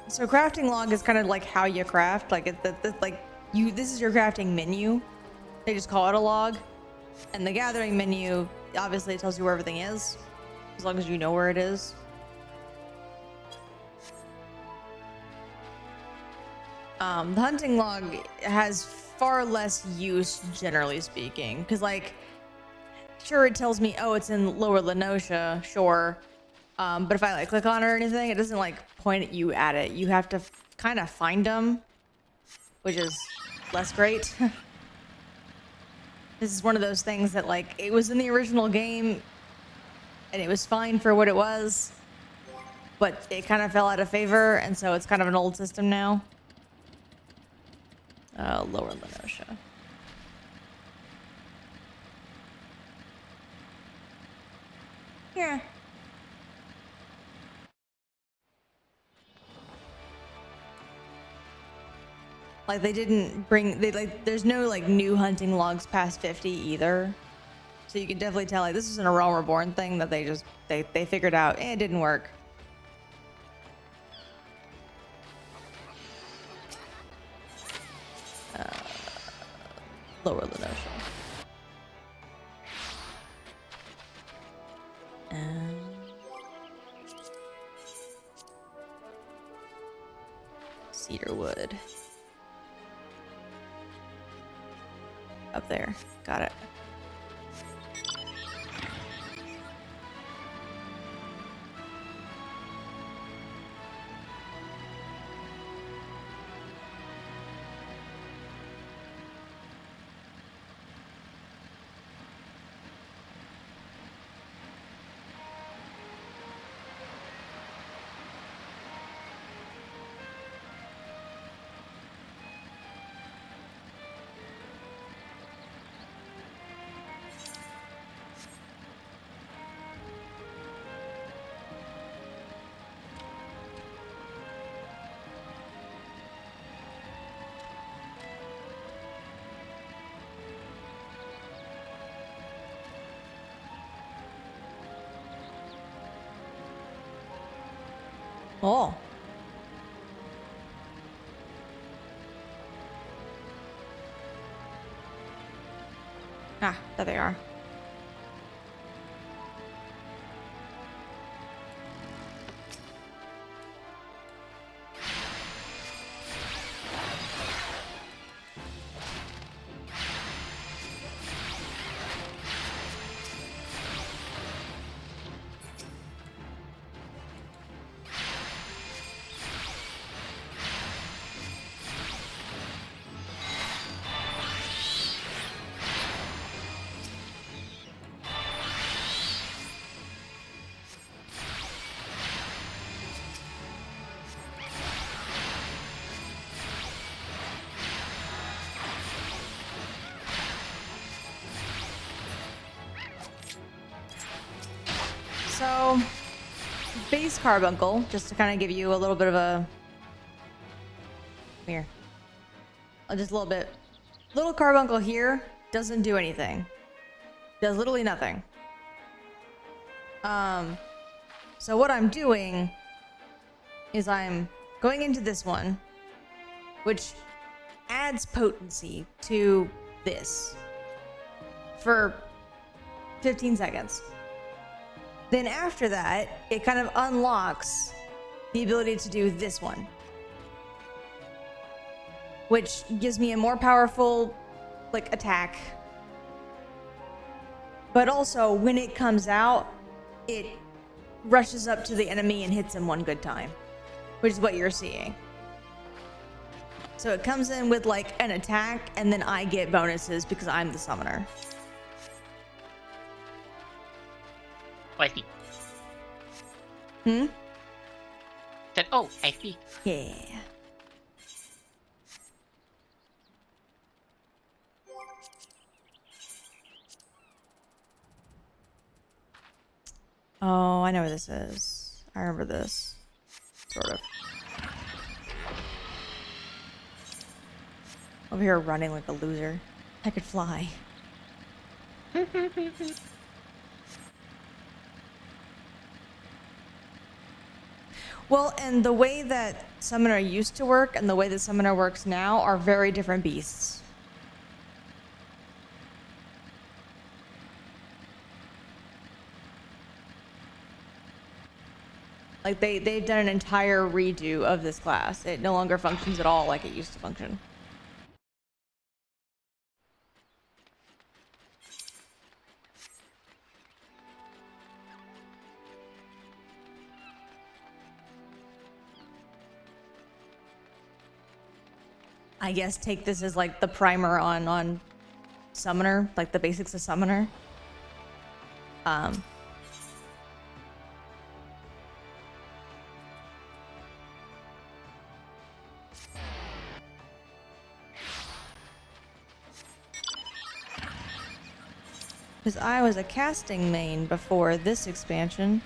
So crafting log is kind of like how you craft. Like this is your crafting menu. They just call it a log. And the gathering menu obviously tells you where everything is, as long as you know where it is. The hunting log has far less use, generally speaking, because like, sure, it tells me, oh, it's in Lower Lenosha, sure. But if I like click on it or anything, it doesn't like point at you at it. You have to kind of find them, which is less great. This is one of those things that like it was in the original game and it was fine for what it was, but it kind of fell out of favor, and so it's kind of an old system now. Lower Lenosha. Yeah. Like they didn't bring, there's no like new hunting logs past 50 either. So you can definitely tell like this isn't a Realm Reborn thing that they figured out and it didn't work. Lower Lenosha. Cedarwood. Up there. Got it. Oh. Ah, there they are. So, base carbuncle, just to kind of give you a little bit of a... Here. Just a little bit. Little carbuncle here doesn't do anything. Does literally nothing. So what I'm doing is I'm going into this one, which adds potency to this for 15 seconds. Then after that, it kind of unlocks the ability to do this one, which gives me a more powerful, like, attack. But also, when it comes out, it rushes up to the enemy and hits him one good time, which is what you're seeing. So it comes in with, like, an attack, and then I get bonuses because I'm the summoner. Oh, I see. Said, oh, I see. Yeah. Oh, I know where this is. I remember this. Sort of. Over here running like a loser. I could fly. Well, and the way that Summoner used to work and the way that Summoner works now are very different beasts. Like, they've done an entire redo of this class. It no longer functions at all like it used to function. I guess take this as like the primer on Summoner, like the basics of Summoner. Because I was a casting main before this expansion.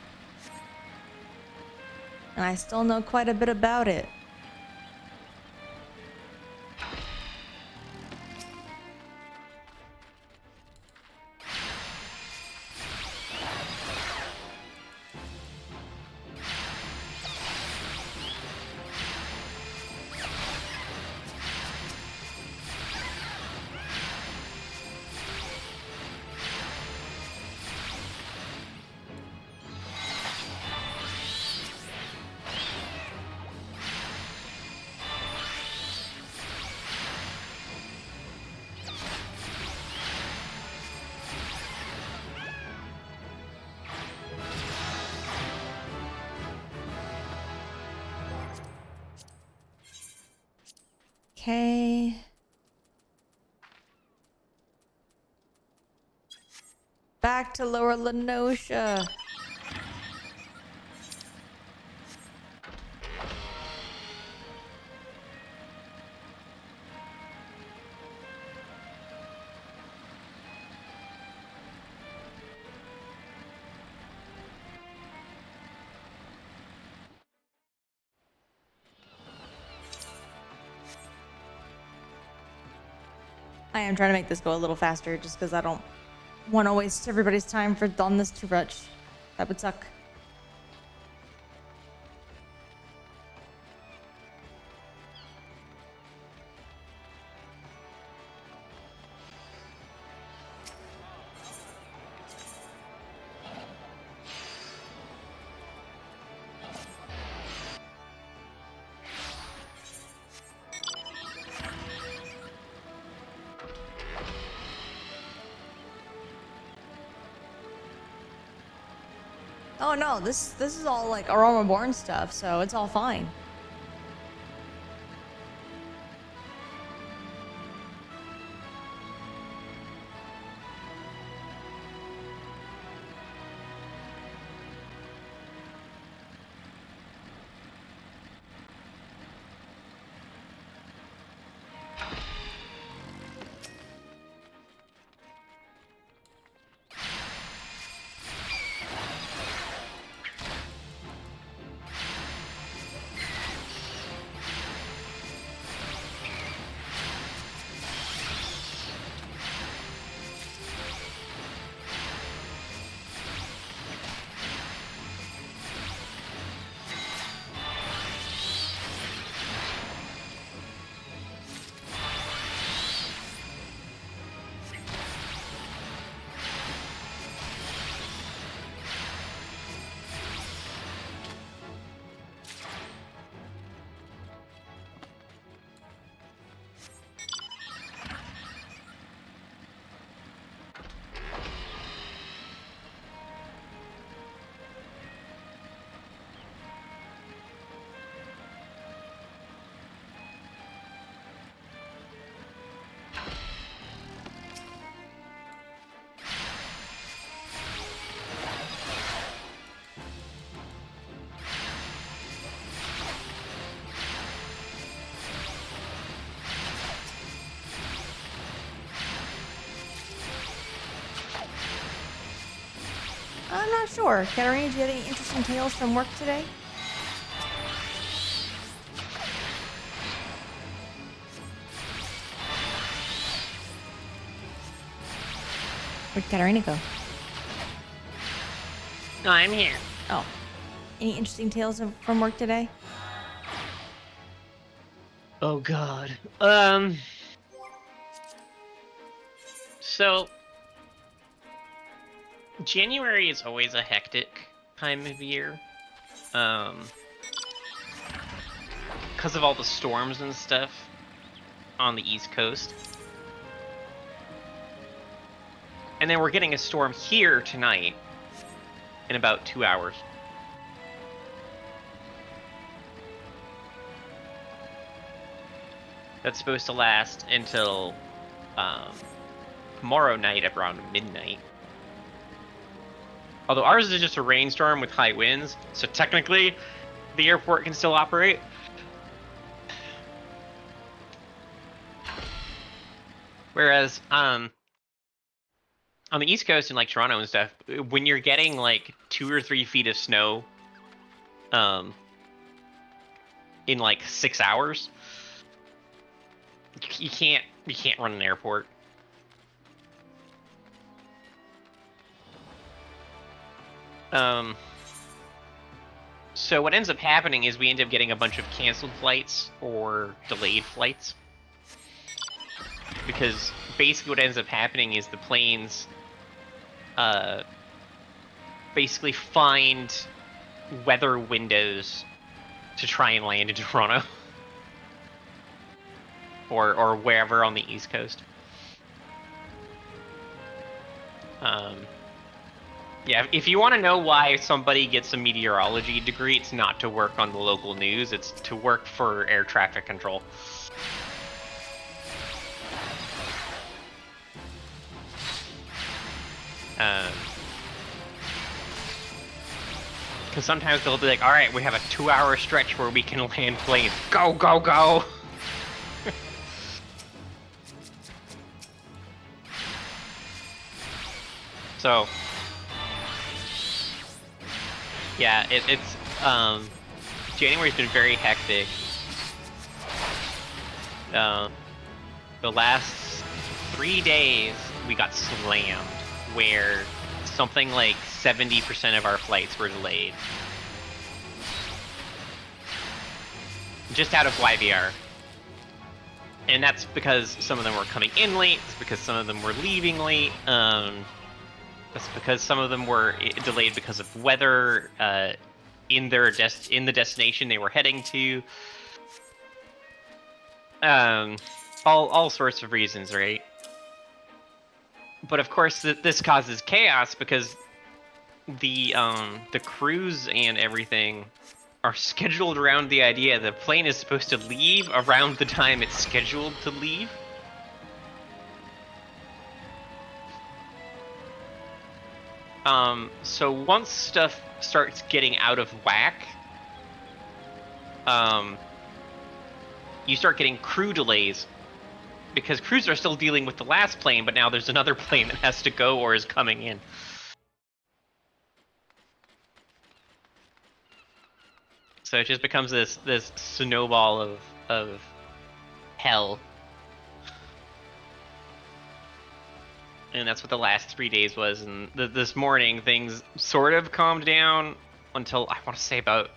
And I still know quite a bit about it. Okay. Back to Lower Lenosha. I am trying to make this go a little faster just because I don't want to waste everybody's time on this too much. That would suck. Oh no, this is all like Aroma Born stuff, so it's all fine. I'm not sure. Katarina, do you have any interesting tales from work today? Where'd Katarina go? No, I'm here. Oh. Any interesting tales from work today? Oh god. So January is always a hectic time of year. Because of all the storms and stuff on the East Coast. And then we're getting a storm here tonight in about 2 hours. That's supposed to last until tomorrow night at around midnight. Although ours is just a rainstorm with high winds, so technically the airport can still operate. Whereas on the East Coast and like Toronto and stuff, when you're getting like 2 or 3 feet of snow in like 6 hours, you can't run an airport. So what ends up happening is we end up getting a bunch of canceled flights or delayed flights. Because basically what ends up happening is the planes basically find weather windows to try and land in Toronto. or wherever on the East Coast. Yeah, if you want to know why somebody gets a meteorology degree, it's not to work on the local news, it's to work for air traffic control. Because sometimes they'll be like, alright, we have a 2-hour stretch where we can land planes. Go, go, go! So, yeah, it's January's been very hectic. The last 3 days we got slammed, where something like 70% of our flights were delayed. Just out of YVR. And that's because some of them were coming in late, it's because some of them were leaving late, that's because some of them were delayed because of weather in the destination they were heading to. All sorts of reasons, right? But of course, this causes chaos because the crews and everything are scheduled around the idea the plane is supposed to leave around the time it's scheduled to leave. So once stuff starts getting out of whack, you start getting crew delays, because crews are still dealing with the last plane, but now there's another plane that has to go or is coming in. So it just becomes this snowball of hell. And that's what the last 3 days was. And this morning, things sort of calmed down until I want to say about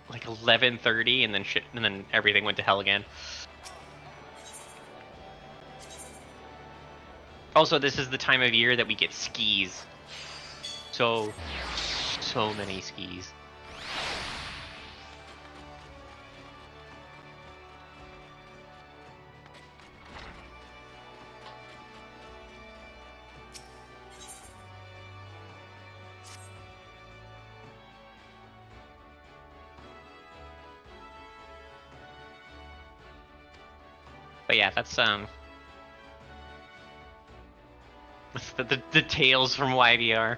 like 11:30, and then everything went to hell again. Also, this is the time of year that we get skis. So many skis. But yeah, that's the tales from YVR.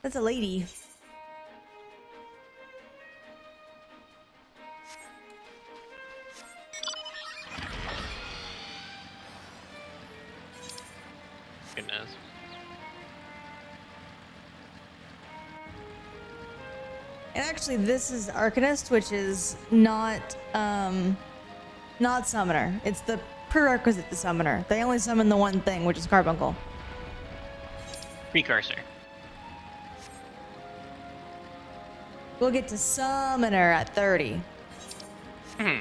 That's a lady. Goodness. And actually, this is Arcanist, which is not summoner. It's the prerequisite to summoner. They only summon the one thing, which is Carbuncle. Precursor. We'll get to summoner at 30. Hmm.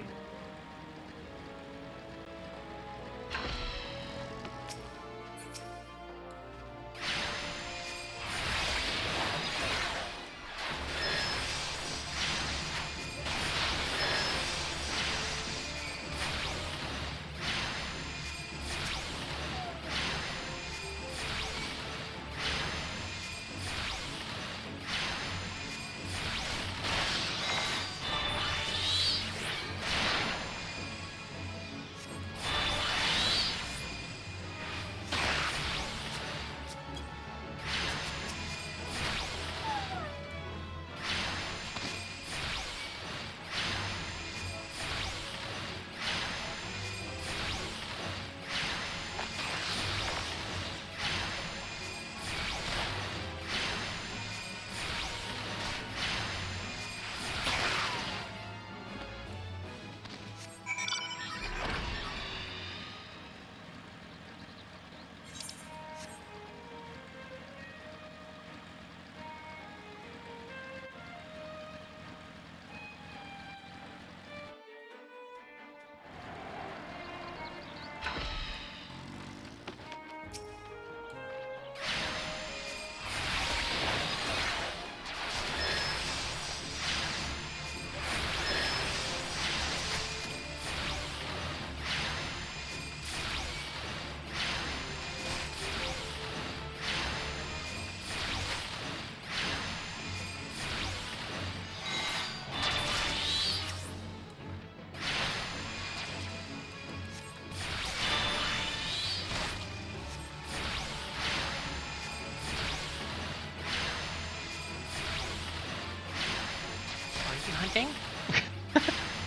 Are you hunting?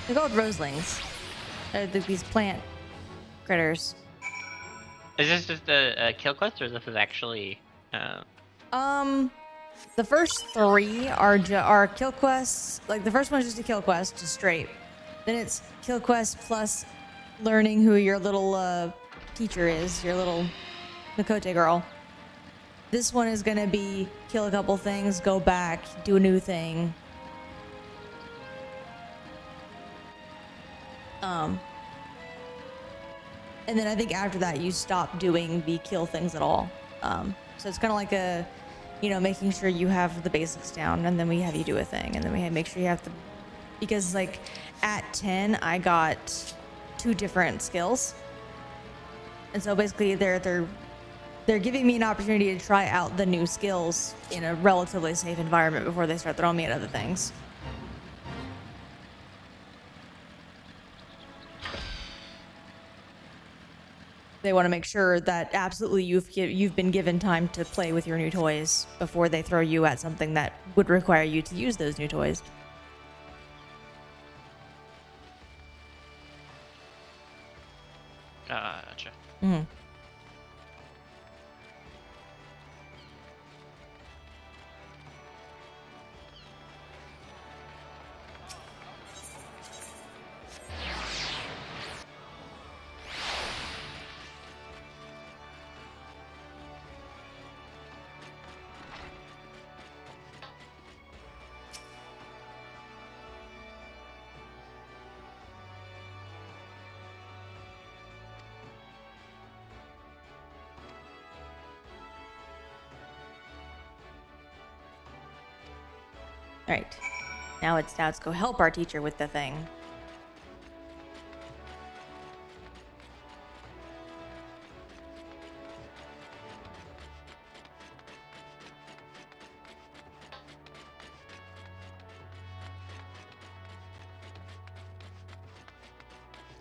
They're called roselings. They're these plant critters. Is this just a kill quest, or this is actually? The first three are kill quests. Like the first one is just a kill quest, just straight. Then it's kill quest plus learning who your little teacher is, your little Makote girl. This one is gonna be kill a couple things, go back, do a new thing. And then I think after that you stop doing the kill things at all. So it's kind of like a, making sure you have the basics down, and then we have you do a thing, and then we make sure you have the, because like at 10 I got 2 different skills, and so basically they're giving me an opportunity to try out the new skills in a relatively safe environment before they start throwing me at other things. They want to make sure that absolutely you've been given time to play with your new toys before they throw you at something that would require you to use those new toys. Gotcha. Mm. Right. Now it's go help our teacher with the thing.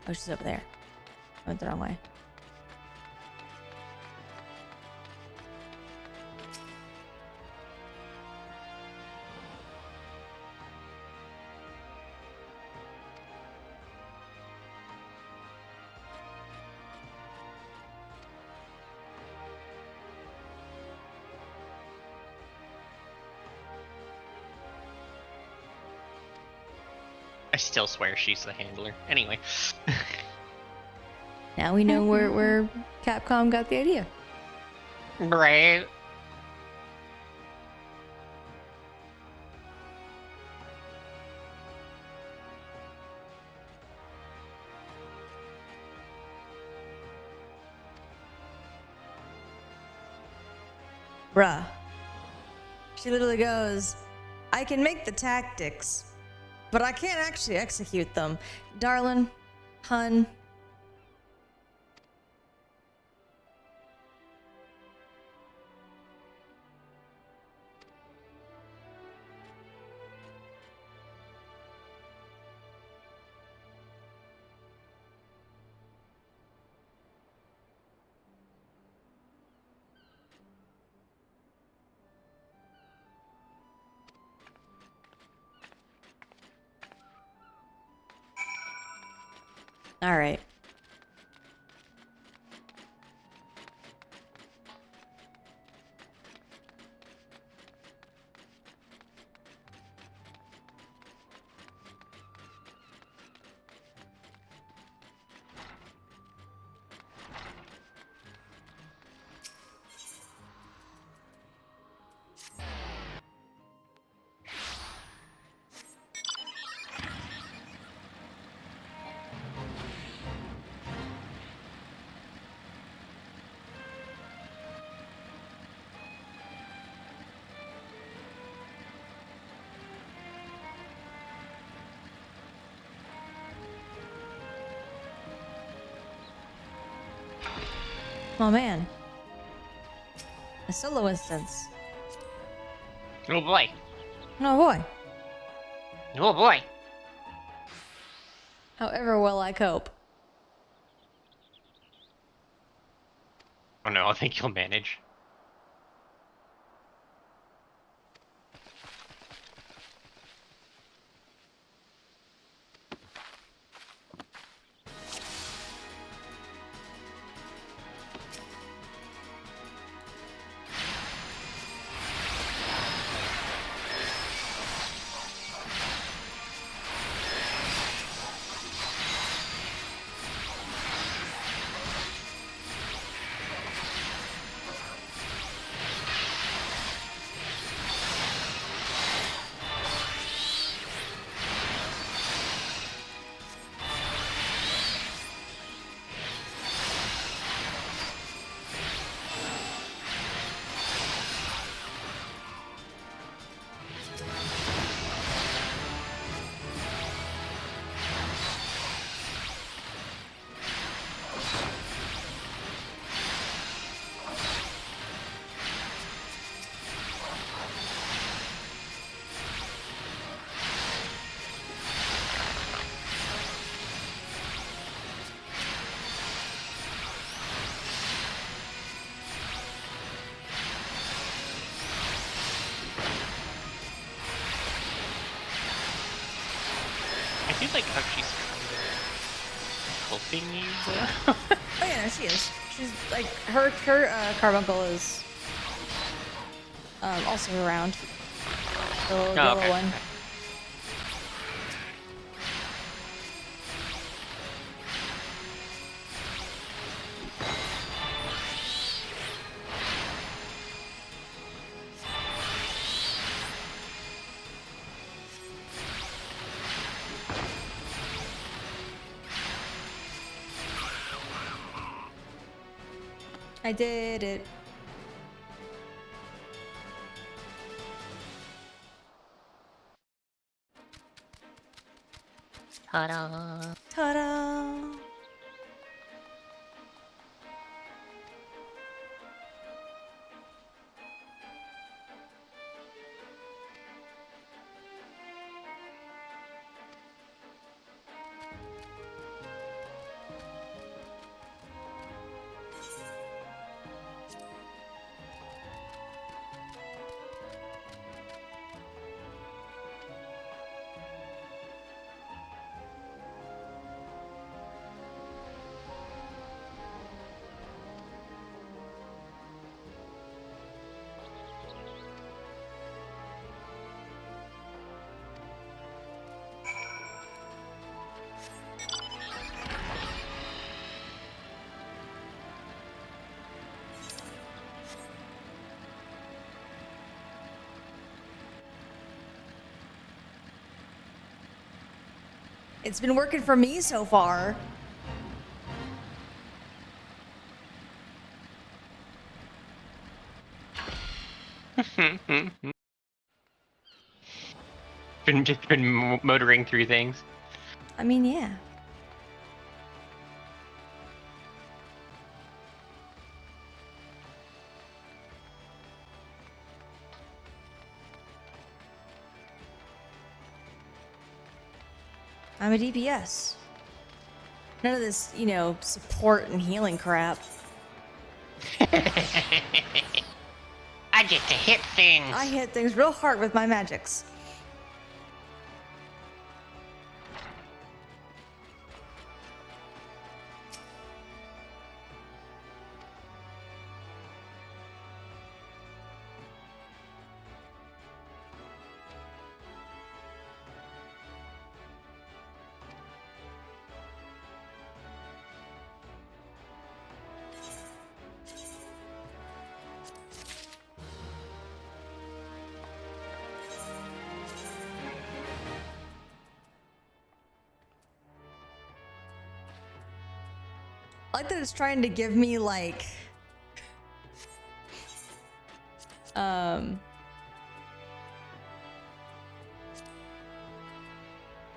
Oh, she's over there. I went the wrong way. still swear she's the handler. Anyway. Now we know where Capcom got the idea. Right. Bruh. She literally goes, I can make the tactics, but I can't actually execute them. Darlin', hun. All right. Oh man. A solo instance. Oh boy. Oh boy. Oh boy. However well I cope. Oh no, I think you'll manage. I feel like how she's helping you though. Oh yeah, no, she is. She's like her carbuncle is also around. The little yellow okay. one. I did it. Ta-da. Ta-da! It's been working for me so far. Been motoring through things. I mean, yeah. I'm a DPS. None of this, you know, support and healing crap. I get to hit things. I hit things real hard with my magics. I like that it's trying to give me like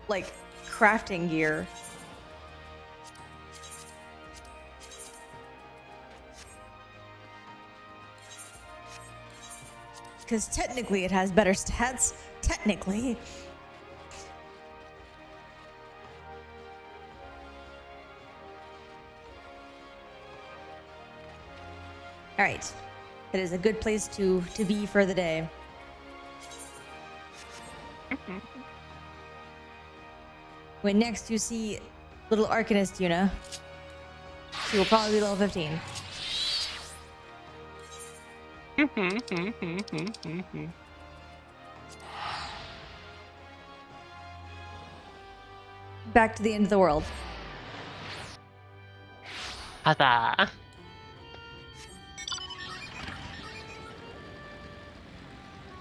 like crafting gear. Because technically it has better stats. Technically. All right, it is a good place to be for the day. When next you see little Arcanist Yuna, she will probably be level 15. Back to the end of the world. Huzzah.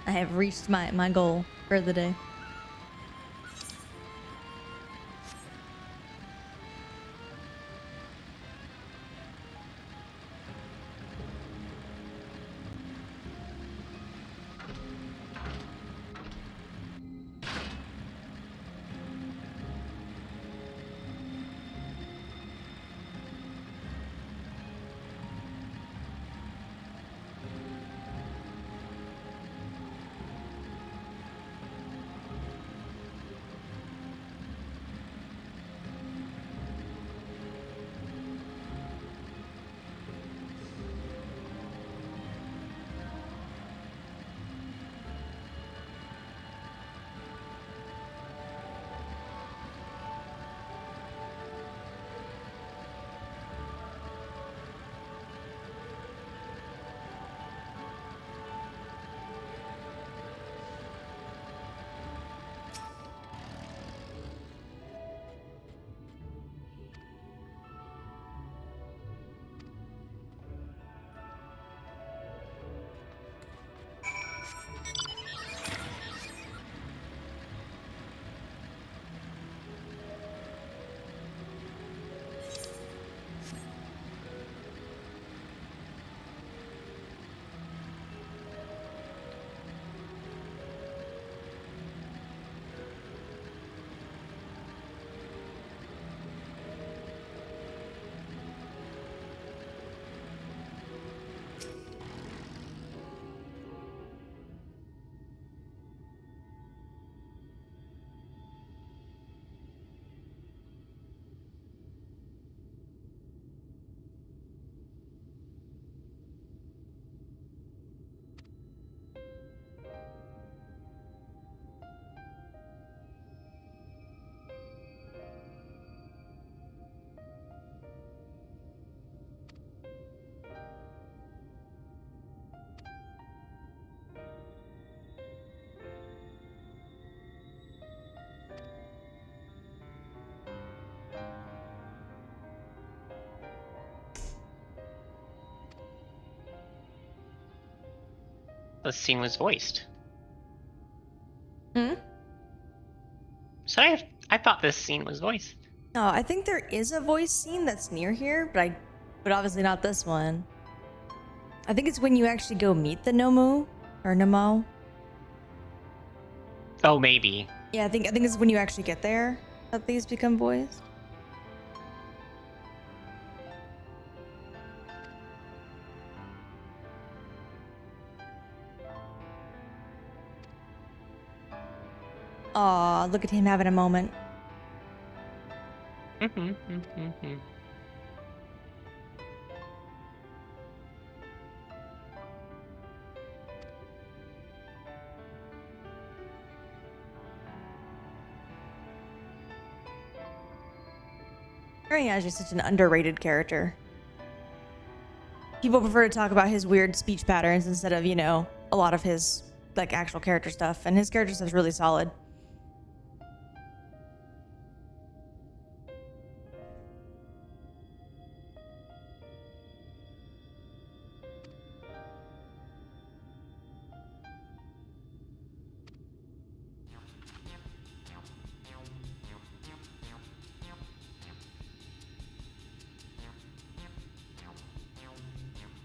I have reached my goal for the day. The scene was voiced. Hmm? So I thought thought this scene was voiced. No, I think there is a voice scene that's near here, but obviously not this one. I think it's when you actually go meet the Nomu or Nomo. Oh, maybe. Yeah, I think it's when you actually get there that these become voiced. Aw, look at him having a moment. Ariage is such an underrated character. People prefer to talk about his weird speech patterns instead of, a lot of his like actual character stuff, and his character stuff's really solid.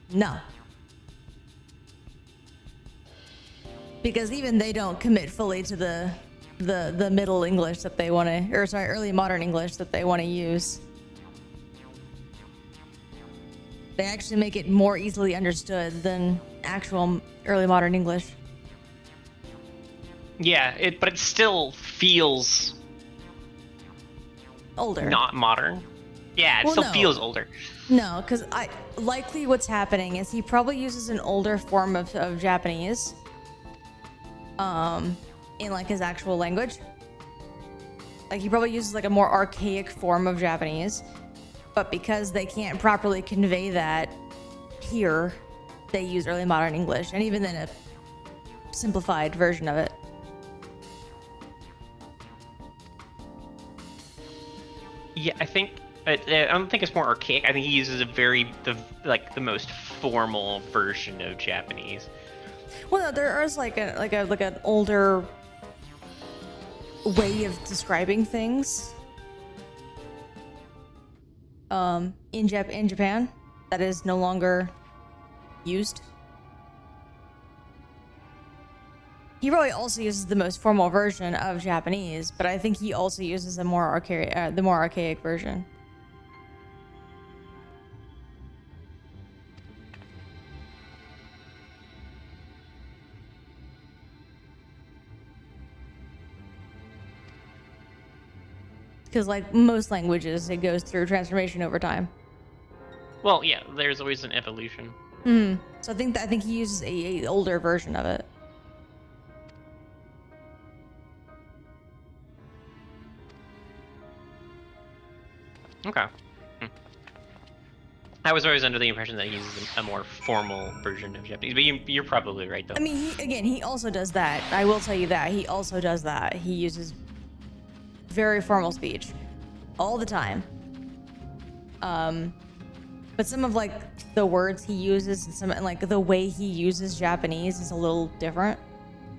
No. Because even they don't commit fully to the Middle English that they want to, or sorry, early modern English that they want to use. They actually make it more easily understood than actual early modern English. Yeah, but it still feels Older. not modern. Yeah, it Well, still no. feels older. No, because likely what's happening is he probably uses an older form of Japanese, in like his actual language. Like he probably uses like a more archaic form of Japanese, but because they can't properly convey that here, they use early modern English, and even then a simplified version of it. Yeah, I don't think it's more archaic. I think he uses the most formal version of Japanese. Well, no, there is like an older way of describing things. In Japan, that is no longer used. He probably also uses the most formal version of Japanese, but I think he also uses the more archaic version. Because like most languages, it goes through transformation over time. Well, yeah, there's always an evolution. So I think he uses a older version of it. Okay. I was always under the impression that he uses a more formal version of Japanese, but you're probably right, though. I mean, he also does that. I will tell you that. He also does that. He uses very formal speech all the time. But some of like the words he uses and like the way he uses Japanese is a little different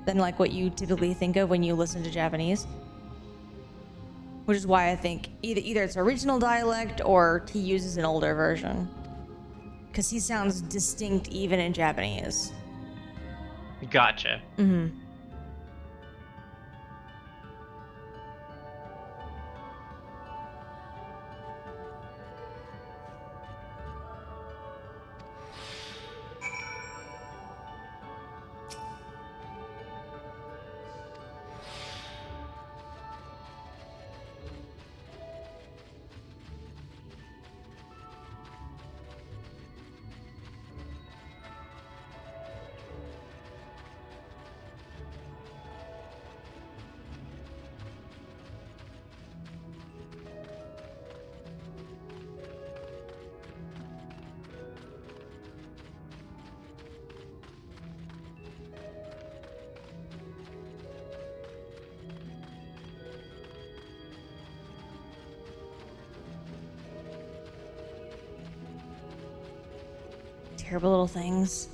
than like what you typically think of when you listen to Japanese. Which is why I think either it's original dialect or he uses an older version. Because he sounds distinct even in Japanese. Gotcha. Terrible little things.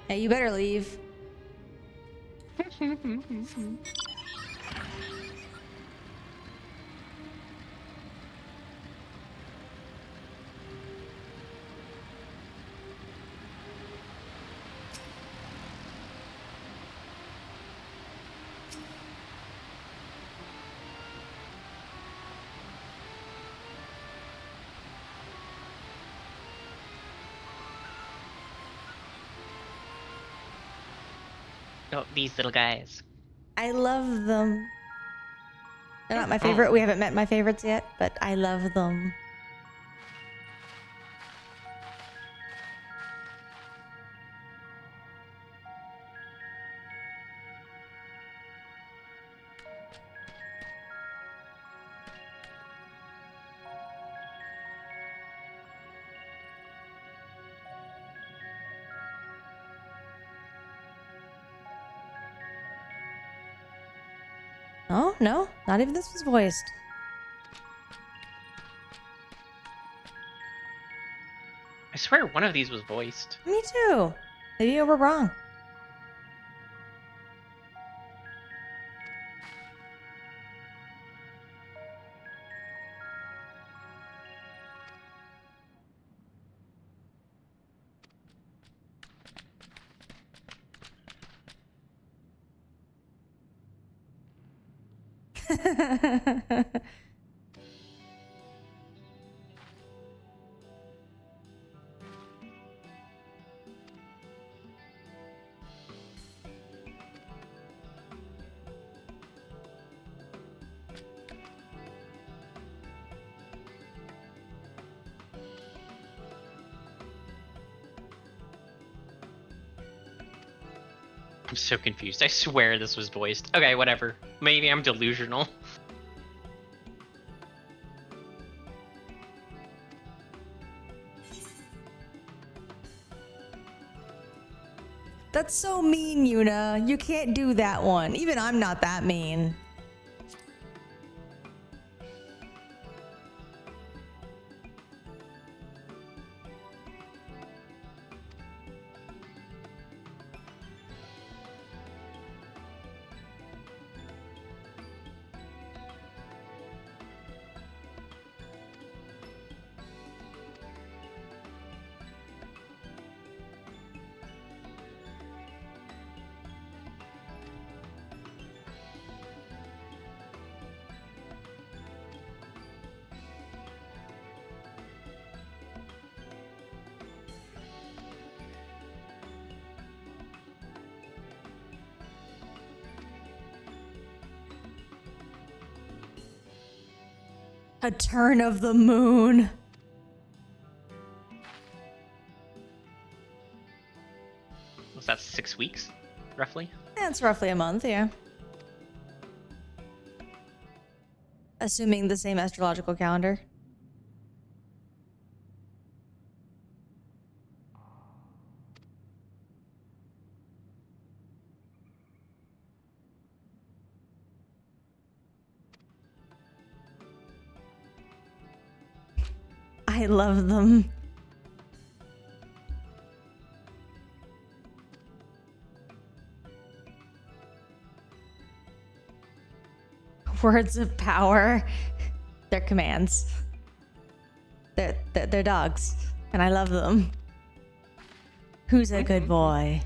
Hey, you better leave. Oh, these little guys. I love them. They're not my favorite. We haven't met my favorites yet, but I love them. Oh, no, not even this was voiced. I swear one of these was voiced. Me too. Maybe you were wrong. I'm so confused. I swear this was voiced. Okay, whatever. Maybe I'm delusional. That's so mean, Yuna. You can't do that one. Even I'm not that mean. A turn of the moon. Was that 6 weeks, roughly? That's roughly a month, yeah. Assuming the same astrological calendar. I love them. Words of power. They're commands. They're dogs, and I love them. Who's a good boy?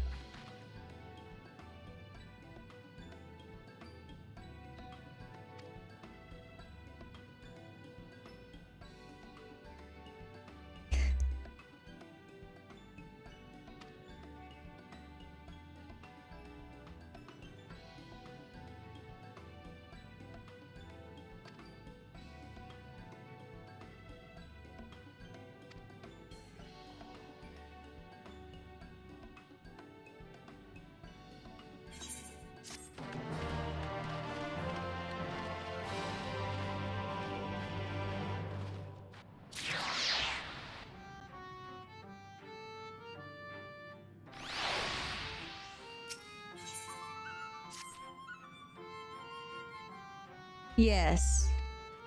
Yes.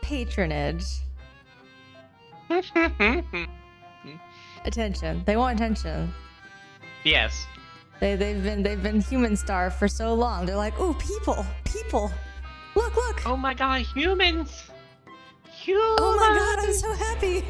Patronage. Attention. They want attention. Yes. They've been human starved for so long. They're like, ooh, people. Look. Oh my god, humans! Humans! Oh my god, I'm so happy.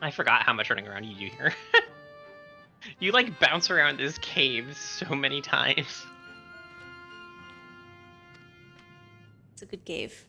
I forgot how much running around you do here. You like bounce around this cave so many times. It's a good cave.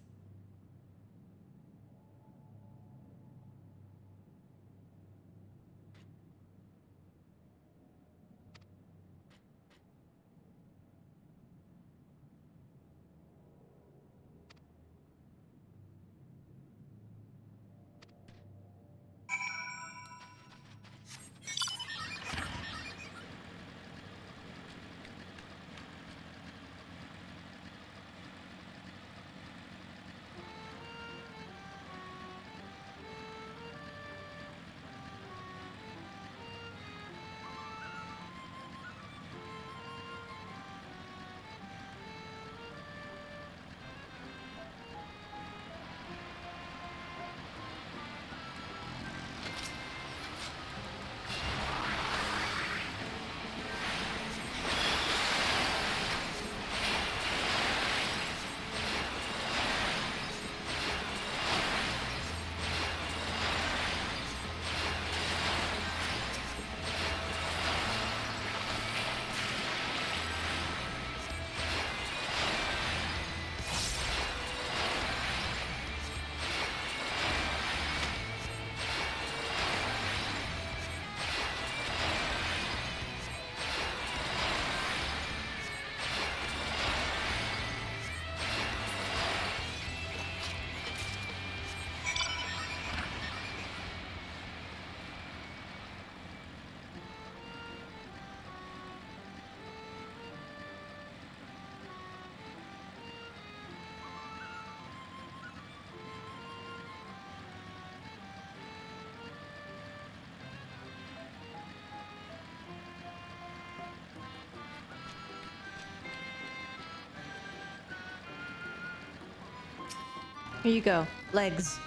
Here you go. Legs.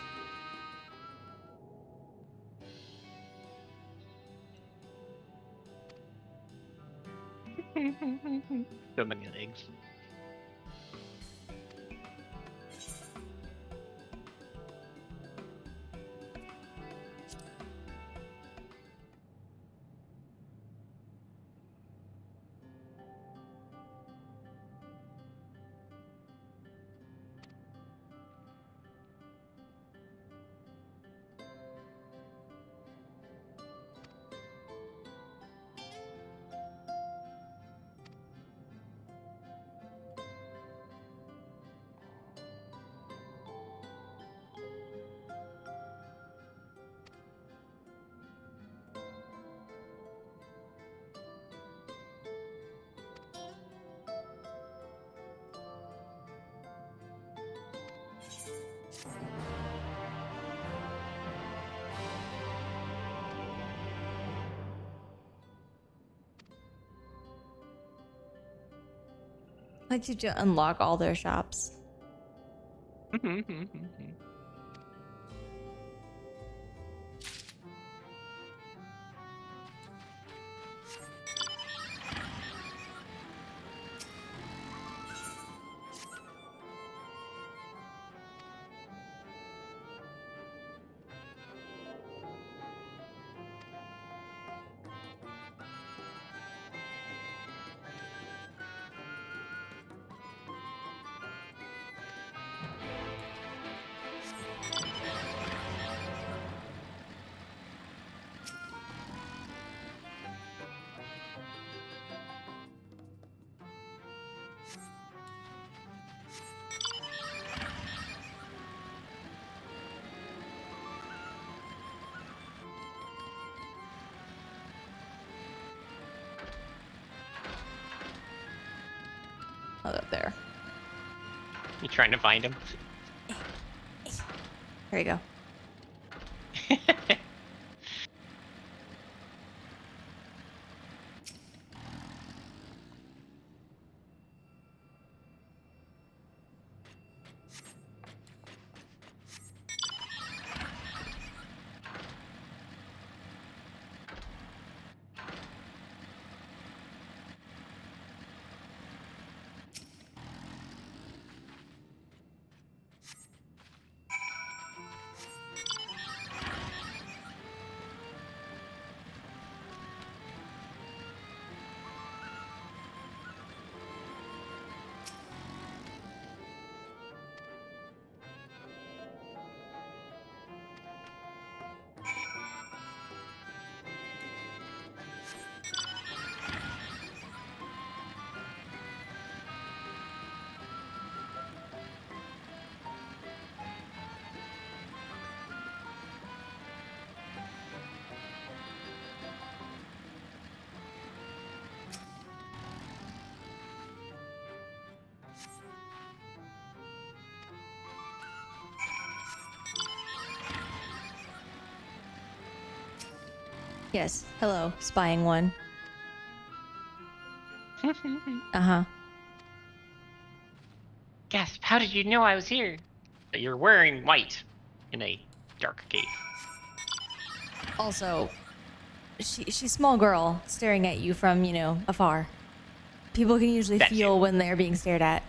So many legs. Like to unlock all their shops. Oh, up there. You trying to find him? There you go. Yes. Hello, spying one. Uh-huh. Gasp, how did you know I was here? You're wearing white in a dark cave. Also, she's a small girl staring at you from, afar. People can usually That's feel you. when they're being stared at.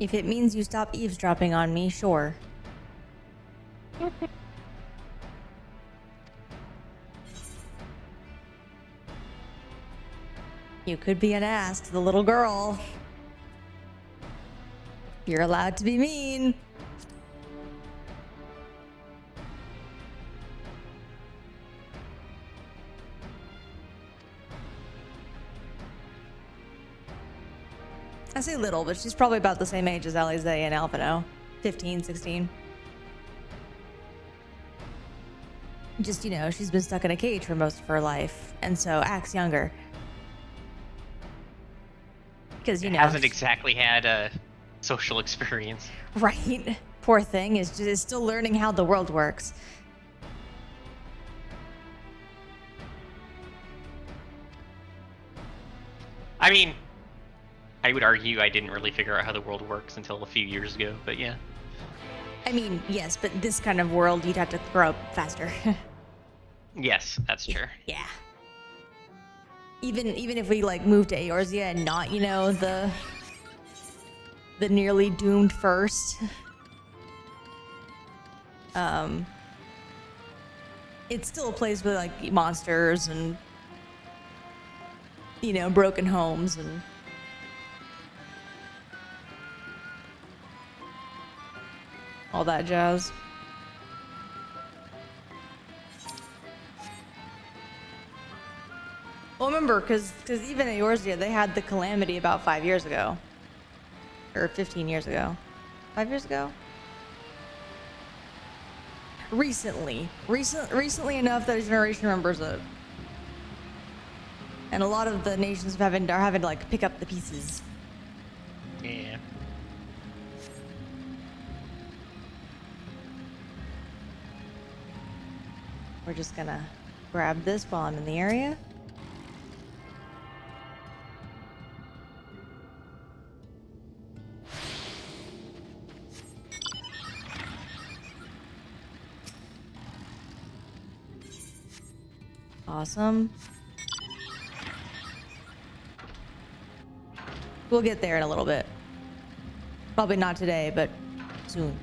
If it means you stop eavesdropping on me, sure. You could be an ass to the little girl. You're allowed to be mean. I say little, but she's probably about the same age as Alize and Alphino. 15, 16. Just, you know, she's been stuck in a cage for most of her life, and so acts younger. Because, you know, Hasn't exactly had a social experience. right? Poor thing is still learning how the world works. I mean, I would argue I didn't really figure out how the world works until a few years ago, but yeah. I mean, yes, but this kind of world, you'd have to grow up faster. Yes, that's true. Yeah. Even if we like move to Eorzea and not, you know, the nearly doomed first. It's still a place with like monsters and, you know, broken homes and all that jazz. Well, remember, because even at Eorzea, they had the calamity about 5 years ago. Or 15 years ago. 5 years ago? Recently enough that a generation remembers it. And a lot of the nations are having to like pick up the pieces. Yeah. We're just gonna grab this while I'm in the area. Awesome. We'll get there in a little bit. Probably not today, but soon.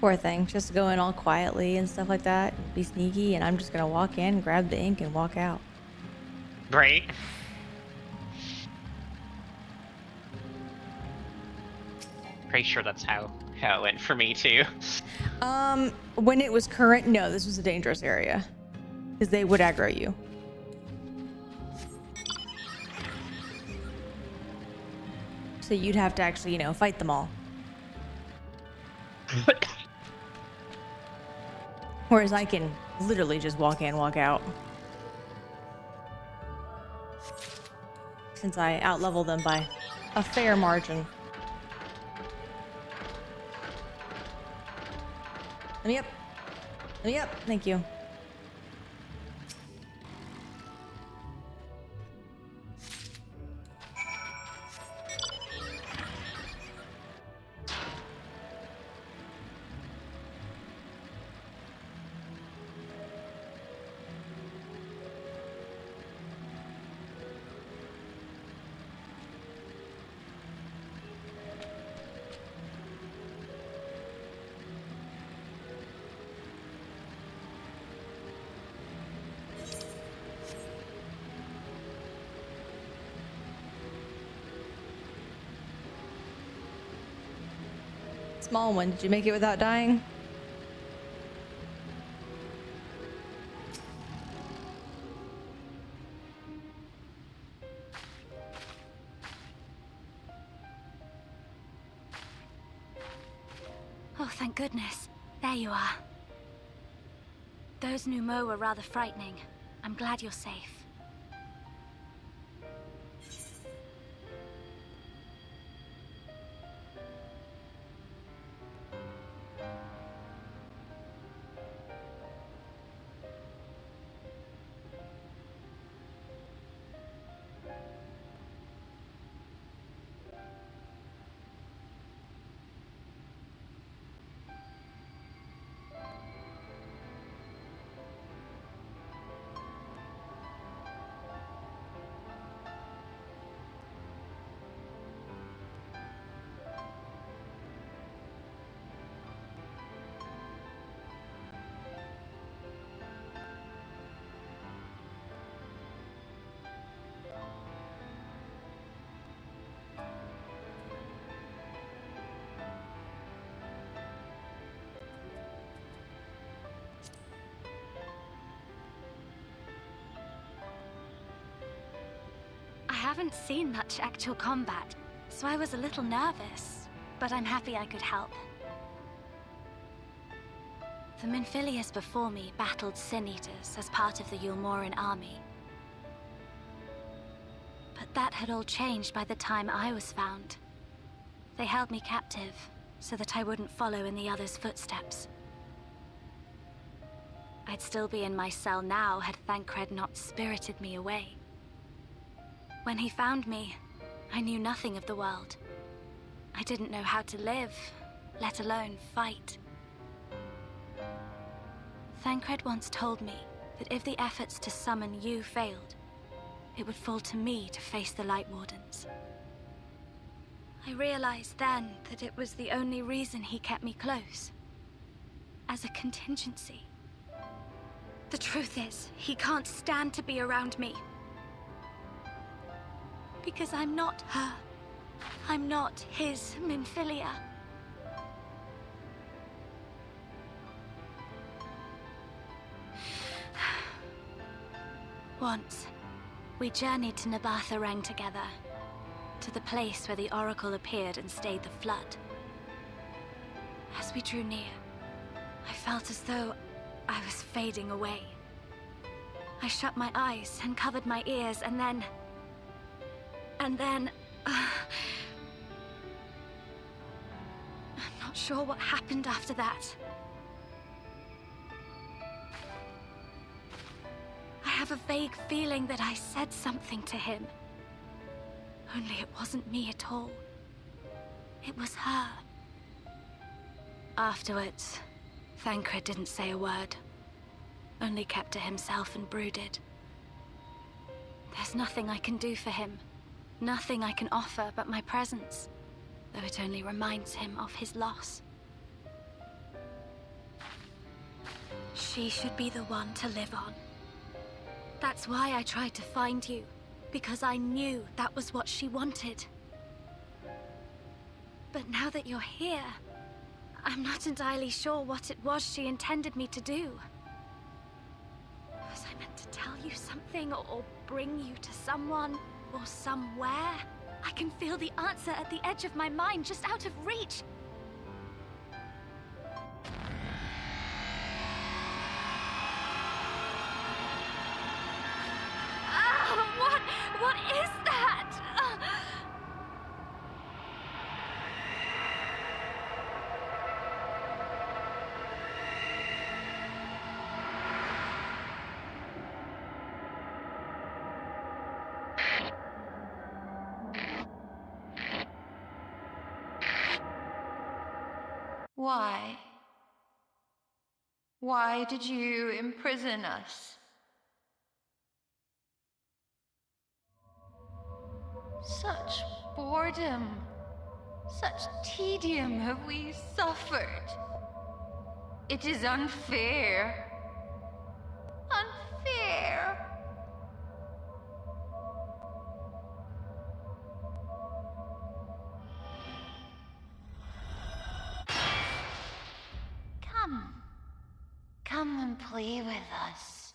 Poor thing, just go in all quietly and stuff like that, be sneaky, and I'm just gonna walk in, grab the ink, and walk out. Right. Pretty sure that's how it went for me too. When it was current, no, this was a dangerous area. Because they would aggro you. So you'd have to actually, you know, fight them all. Whereas I can literally just walk in, walk out. Since I outlevel them by a fair margin. Let me up. Let me up. Thank you. Small one. Did you make it without dying? Oh, thank goodness. There you are. Those Numo were rather frightening. I'm glad you're safe. I haven't seen much actual combat, so I was a little nervous, but I'm happy I could help. The Minfilius before me battled Sin-Eaters as part of the Yulmoran army. But that had all changed by the time I was found. They held me captive, so that I wouldn't follow in the others' footsteps. I'd still be in my cell now had Thancred not spirited me away. When he found me, I knew nothing of the world. I didn't know how to live, let alone fight. Thancred once told me that if the efforts to summon you failed, it would fall to me to face the Light Wardens. I realized then that it was the only reason he kept me close. As a contingency. The truth is, he can't stand to be around me. Because I'm not her. I'm not his Minfilia. Once, we journeyed to Nabatha together, to the place where the Oracle appeared and stayed the flood. As we drew near, I felt as though I was fading away. I shut my eyes and covered my ears, and then... I'm not sure what happened after that. I have a vague feeling that I said something to him. Only it wasn't me at all. It was her. Afterwards, Thancred didn't say a word. Only kept to himself and brooded. There's nothing I can do for him. Nothing I can offer but my presence, though it only reminds him of his loss. She should be the one to live on. That's why I tried to find you, because I knew that was what she wanted. But now that you're here, I'm not entirely sure what it was she intended me to do. Was I meant to tell you something, or bring you to someone? Or somewhere? I can feel the answer at the edge of my mind, just out of reach. What is that? Why? Why did you imprison us? Such boredom, such tedium have we suffered. It is unfair. Unfair. Come and play with us.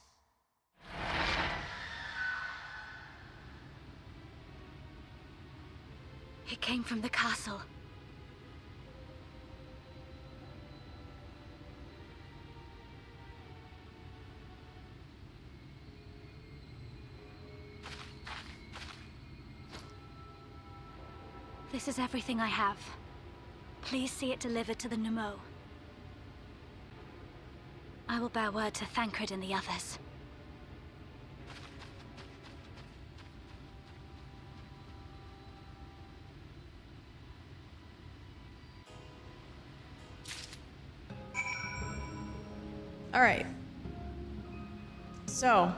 It came from the castle. This is everything I have. Please see it delivered to the Nemo. I will bear word to Thancred and the others. All right. So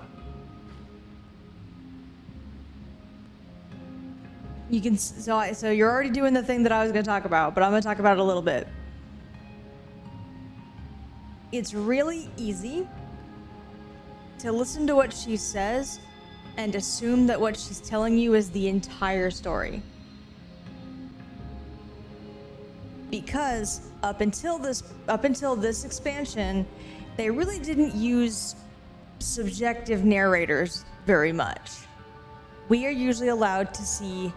you can so you're already doing the thing that I was going to talk about, but I'm going to talk about it a little bit. It's really easy to listen to what she says and assume that what she's telling you is the entire story. Because up until this expansion, they really didn't use subjective narrators very much. We are usually allowed to see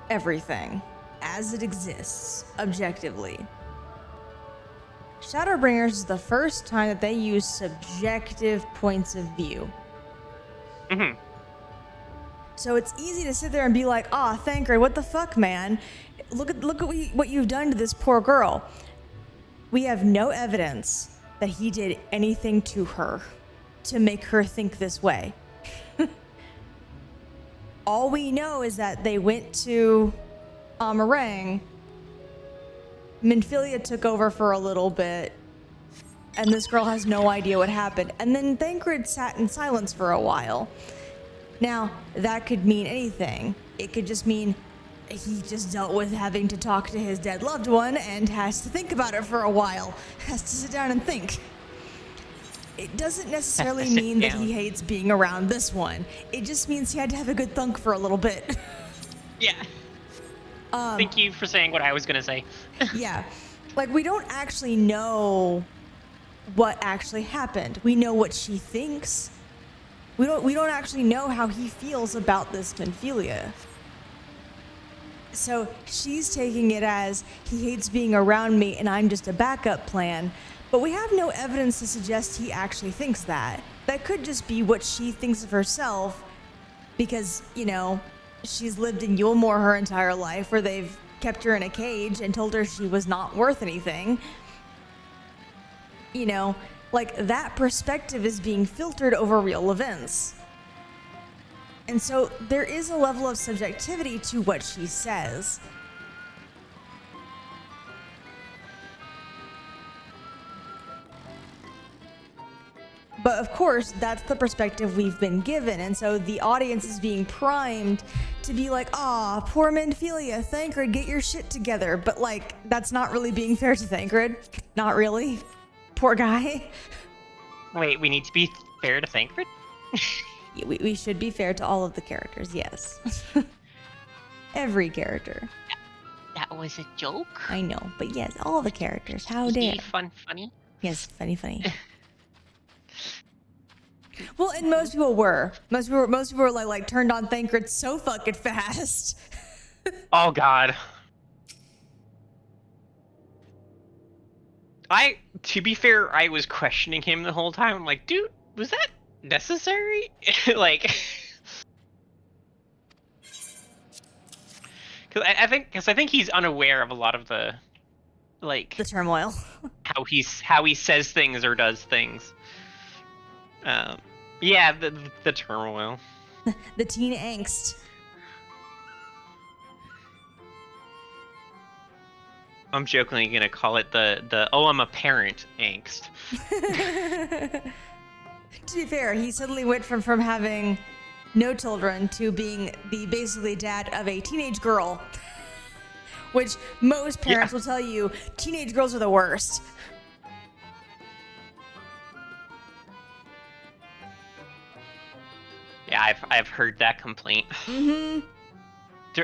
everything as it exists objectively. Shadowbringers is the first time that they use subjective points of view. Mm-hmm. So it's easy to sit there and be like, Thancred, what the fuck, man? Look at what you've done to this poor girl. We have no evidence that he did anything to her to make her think this way. All we know is that they went to Amarang. Minfilia took over for a little bit, and this girl has no idea what happened. And then Thancred sat in silence for a while. Now, that could mean anything. It could just mean he just dealt with having to talk to his dead loved one and has to think about it for a while. Has to sit down and think. It doesn't necessarily mean that he hates being around this one. It just means he had to have a good thunk for a little bit. Yeah. Thank you for saying what I was gonna say. Yeah. Like, we don't actually know what actually happened. We know what she thinks. We don't actually know how he feels about this Minfilia. So she's taking it as he hates being around me and I'm just a backup plan. But we have no evidence to suggest he actually thinks that. That could just be what she thinks of herself because, you know, she's lived in Yulmore her entire life where they've kept her in a cage and told her she was not worth anything. You know, like, that perspective is being filtered over real events. And so there is a level of subjectivity to what she says. But of course, that's the perspective we've been given. And so the audience is being primed to be like, poor Minfilia, Thancred, get your shit together. But, like, that's not really being fair to Thancred. Not really. Poor guy. Wait, we need to be fair to Thancred? We should be fair to all of the characters, yes. Every character. That was a joke? I know, but yes, all the characters. How dare. Funny? Yes, funny. Well, and most people were. Most people were like turned on Thancred so fucking fast. Oh god. To be fair, I was questioning him the whole time. I'm like, dude, was that necessary? Like, because I think he's unaware of a lot of the, like, the turmoil. how he says things or does things. Yeah, the turmoil. The teen angst. I'm jokingly gonna call it the I'm a parent angst. To be fair, he suddenly went from having no children to being the basically dad of a teenage girl. Which most parents will tell you, teenage girls are the worst. Yeah, I've heard that complaint. Mm-hmm.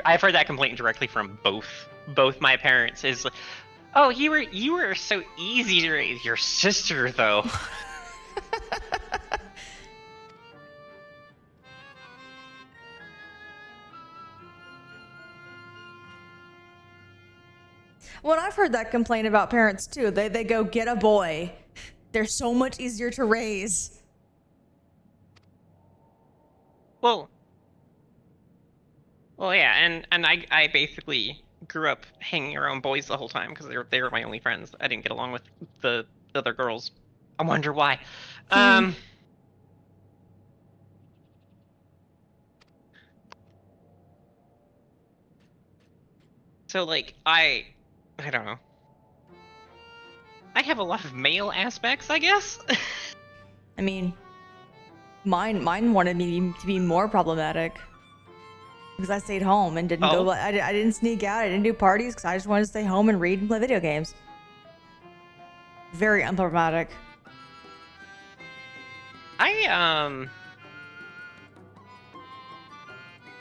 I've heard that complaint directly from both my parents. Is like, oh, you were so easy to raise. Your sister, though. Well, I've heard that complaint about parents too. They go, get a boy. They're so much easier to raise. Well, yeah, and I basically grew up hanging around boys the whole time because they were my only friends. I didn't get along with the other girls. I wonder why. So like I don't know. I have a lot of male aspects, I guess. I mean, mine wanted me to be more problematic because I stayed home and didn't go. I didn't sneak out. I didn't do parties because I just wanted to stay home and read and play video games. Very unproblematic.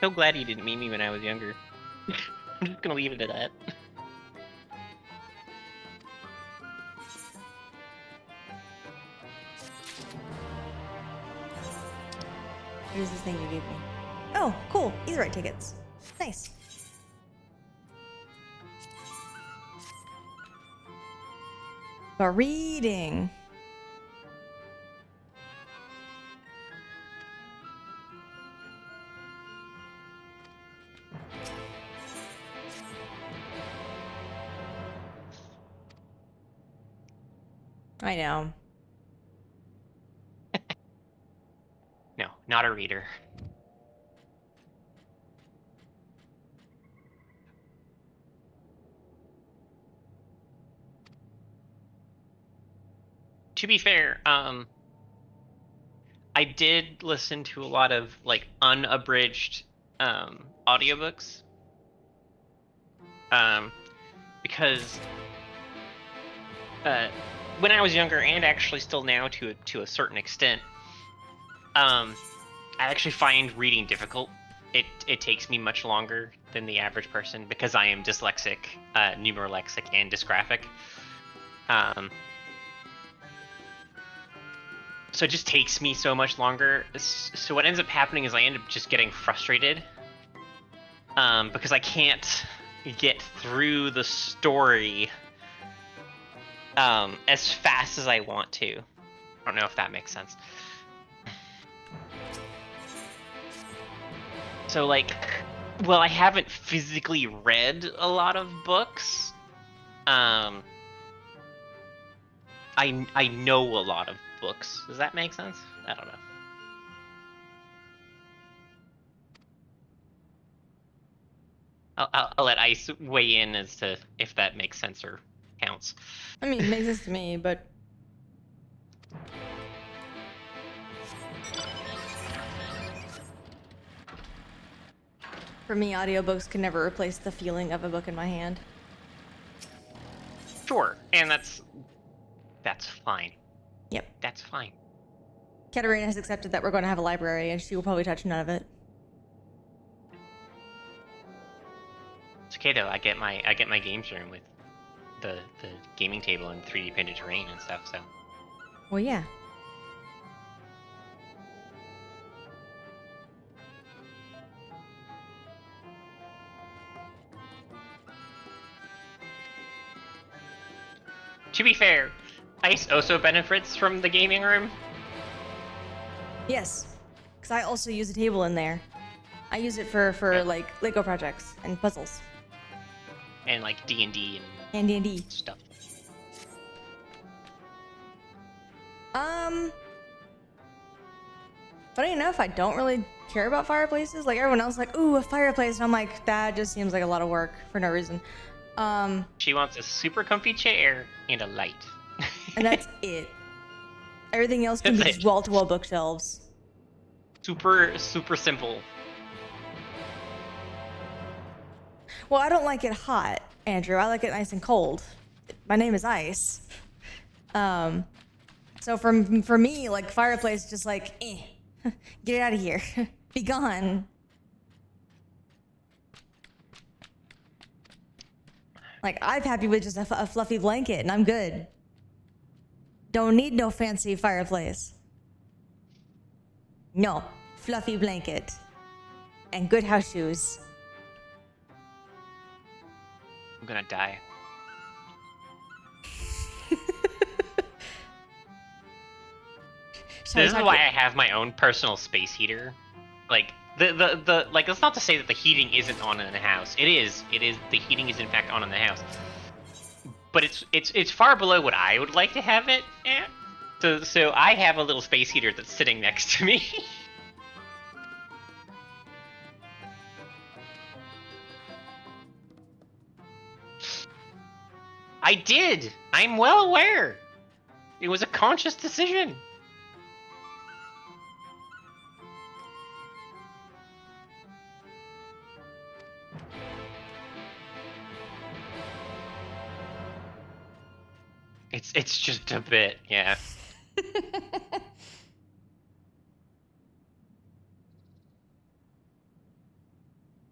So glad you didn't meet me when I was younger. I'm just gonna leave it at that. Here's this thing you gave me. Oh, cool. Either right tickets. Nice. But reading. I know. No, not a reader. To be fair, I did listen to a lot of like unabridged audiobooks. Because when I was younger, and actually still now to a certain extent, I actually find reading difficult. It takes me much longer than the average person because I am dyslexic, numeralexic, and dysgraphic. So it just takes me so much longer. So what ends up happening is I end up just getting frustrated because I can't get through the story as fast as I want to. I don't know if that makes sense. So like, well, I haven't physically read a lot of books. I know a lot of books. Does that make sense? I don't know. I'll let Ice weigh in as to if that makes sense or counts. I mean, it makes sense to me, but for me, audiobooks can never replace the feeling of a book in my hand. Sure, and that's fine. Yep. That's fine. Katarina has accepted that we're going to have a library, and she will probably touch none of it. It's okay though. I get my games room with the gaming table and 3D printed terrain and stuff. So. Well, yeah. To be fair, Ice also benefits from the gaming room. Yes, because I also use a table in there. I use it for like Lego projects and puzzles. And like D&D and D&D stuff. Funny enough, I don't really care about fireplaces. Like everyone else, like, ooh, a fireplace, and I'm like, that just seems like a lot of work for no reason. She wants a super comfy chair and a light. And that's it. Everything else can be just wall-to-wall bookshelves. Super simple. Well, I don't like it hot, Andrew. I like it nice and cold. My name is Ice. So for me, like fireplace, just like, get it out of here, be gone. Like I'm happy with just a fluffy blanket, and I'm good. Don't need no fancy fireplace. No, fluffy blanket and good house shoes. I'm gonna die. This is why I have my own personal space heater. Like, the like, that's not to say that the heating isn't on in the house. It is. The heating is in fact on in the house. But it's far below what I would like to have it at. So I have a little space heater that's sitting next to me. I did. I'm well aware. It was a conscious decision. It's just a bit, yeah.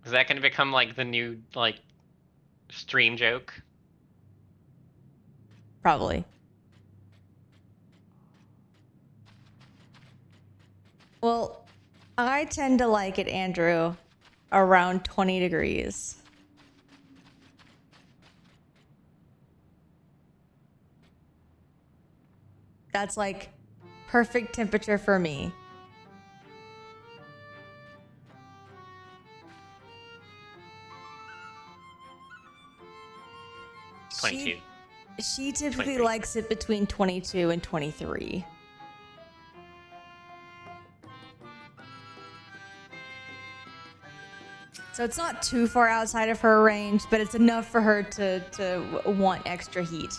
Is that going to become like the new like stream joke? Probably. Well, I tend to like it, Andrew, around 20 degrees. That's like perfect temperature for me. She typically 23. likes it between 22 and 23. So it's not too far outside of her range, but it's enough for her to want extra heat.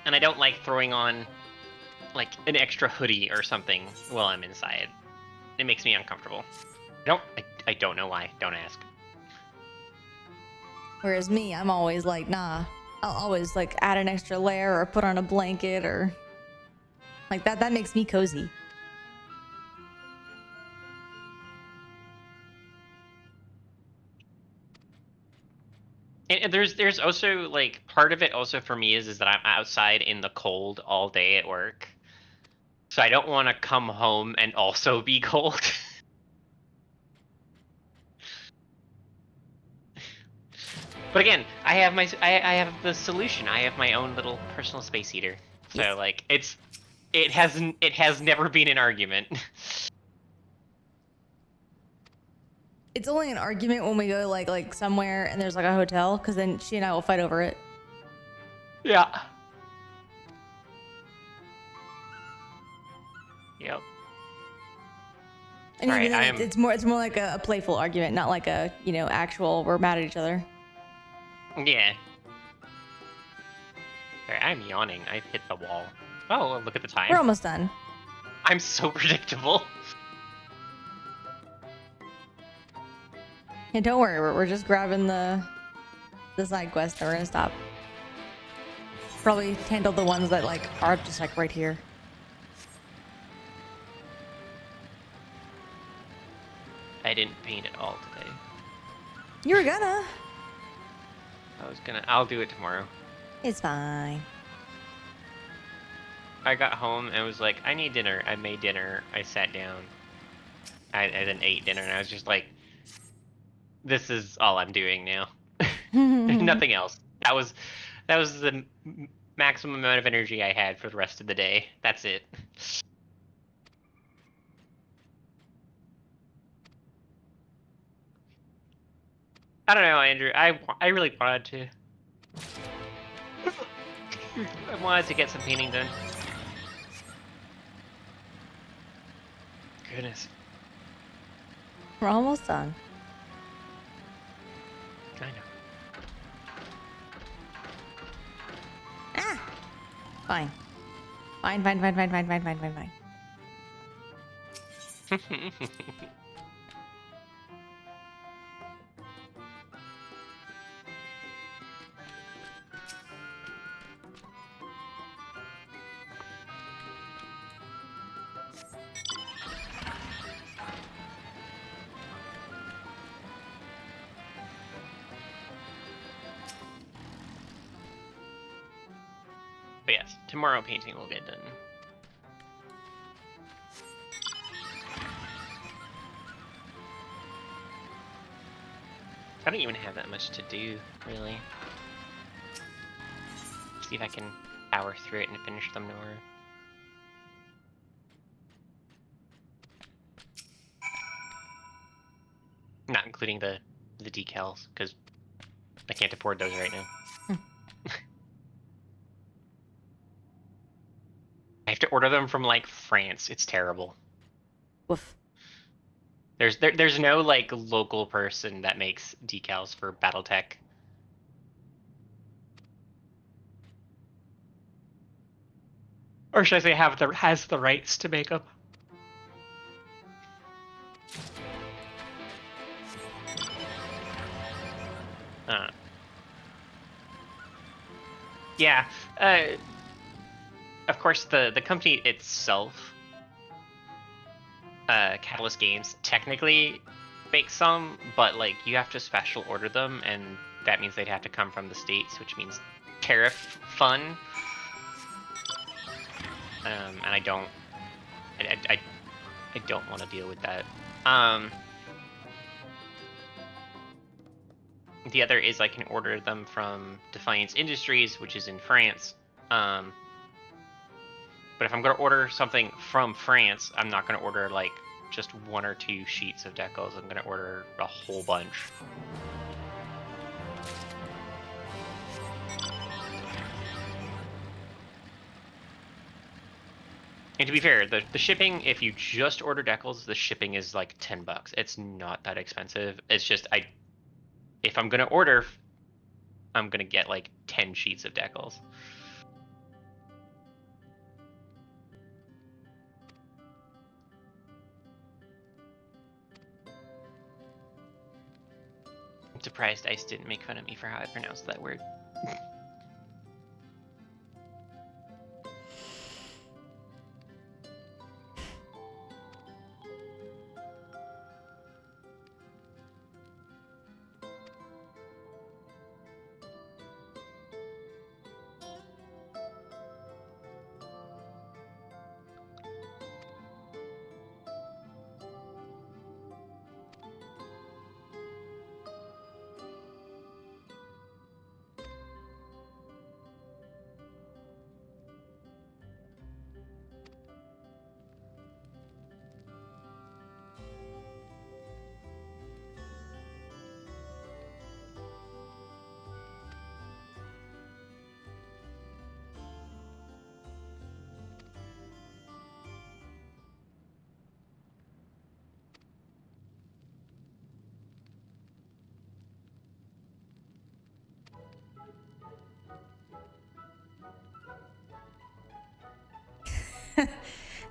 And I don't like throwing on like an extra hoodie or something while I'm inside. It makes me uncomfortable. I don't know why. Don't ask. Whereas me, I'm always like, nah. I'll always like add an extra layer or put on a blanket or like that. That makes me cozy. And there's also like part of it also for me is that I'm outside in the cold all day at work. So I don't want to come home and also be cold. But again, I have the solution. I have my own little personal space heater. So Yes. like it has never been an argument. It's only an argument when we go like somewhere and there's like a hotel, because then she and I will fight over it. Yeah. Yep. And All even right, then, it's more like a playful argument, not like a actual we're mad at each other. Yeah. Alright, I'm yawning. I've hit the wall. Oh, look at the time. We're almost done. I'm so predictable. And don't worry, we're just grabbing the side quest and we're gonna stop. Probably handle the ones that like are just like right here. I didn't paint it all today. You were gonna. I'll do it tomorrow. It's fine. I got home and was like, I need dinner. I made dinner. I sat down. I then ate dinner and I was just like, this is all I'm doing now. Nothing else. That was the maximum amount of energy I had for the rest of the day. That's it. I don't know, Andrew. I really wanted to. I wanted to get some painting done. Goodness. We're almost done. I know. Ah! Fine. Fine. But yes, tomorrow painting will get done. I don't even have that much to do, really. See if I can power through it and finish them tomorrow. not including the decals because I can't afford those right now. I have to order them from like France. It's terrible. Woof. There's no like local person that makes decals for BattleTech. Or should I say has the rights to make them? Yeah. Of course, the company itself, Catalyst Games, technically makes some, but like you have to special order them, and that means they'd have to come from the States, which means tariff fun. And I don't want to deal with that. The other is I can order them from Defiance Industries, which is in France. But if I'm going to order something from France, I'm not going to order like just 1 or 2 sheets of decals. I'm going to order a whole bunch. And to be fair, the shipping, if you just order decals, the shipping is like $10. It's not that expensive. It's just if I'm gonna order, I'm gonna get like 10 sheets of decals. I'm surprised Ice didn't make fun of me for how I pronounced that word.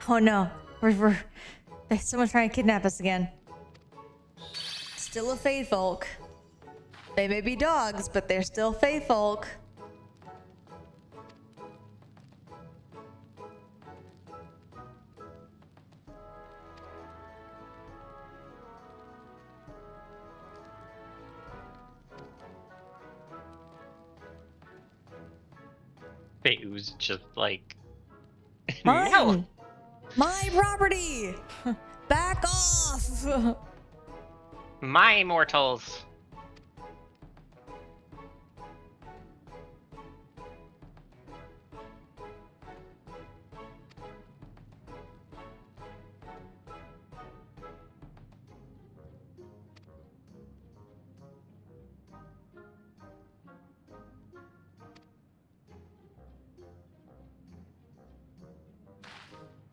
Oh no, someone's trying to kidnap us again. Still a Fey folk. They may be dogs, but they're still Fey folk. It was just like Mine! no. My property! Back off! My mortals.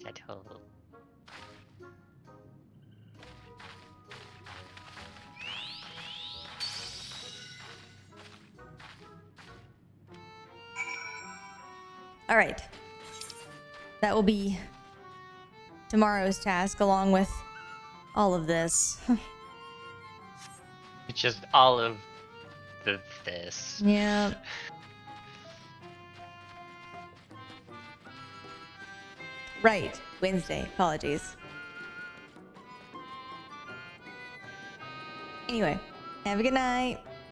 Settle. All right. That will be tomorrow's task along with all of this. It's just all of this. Yeah. Right. Wednesday. Apologies. Anyway, have a good night.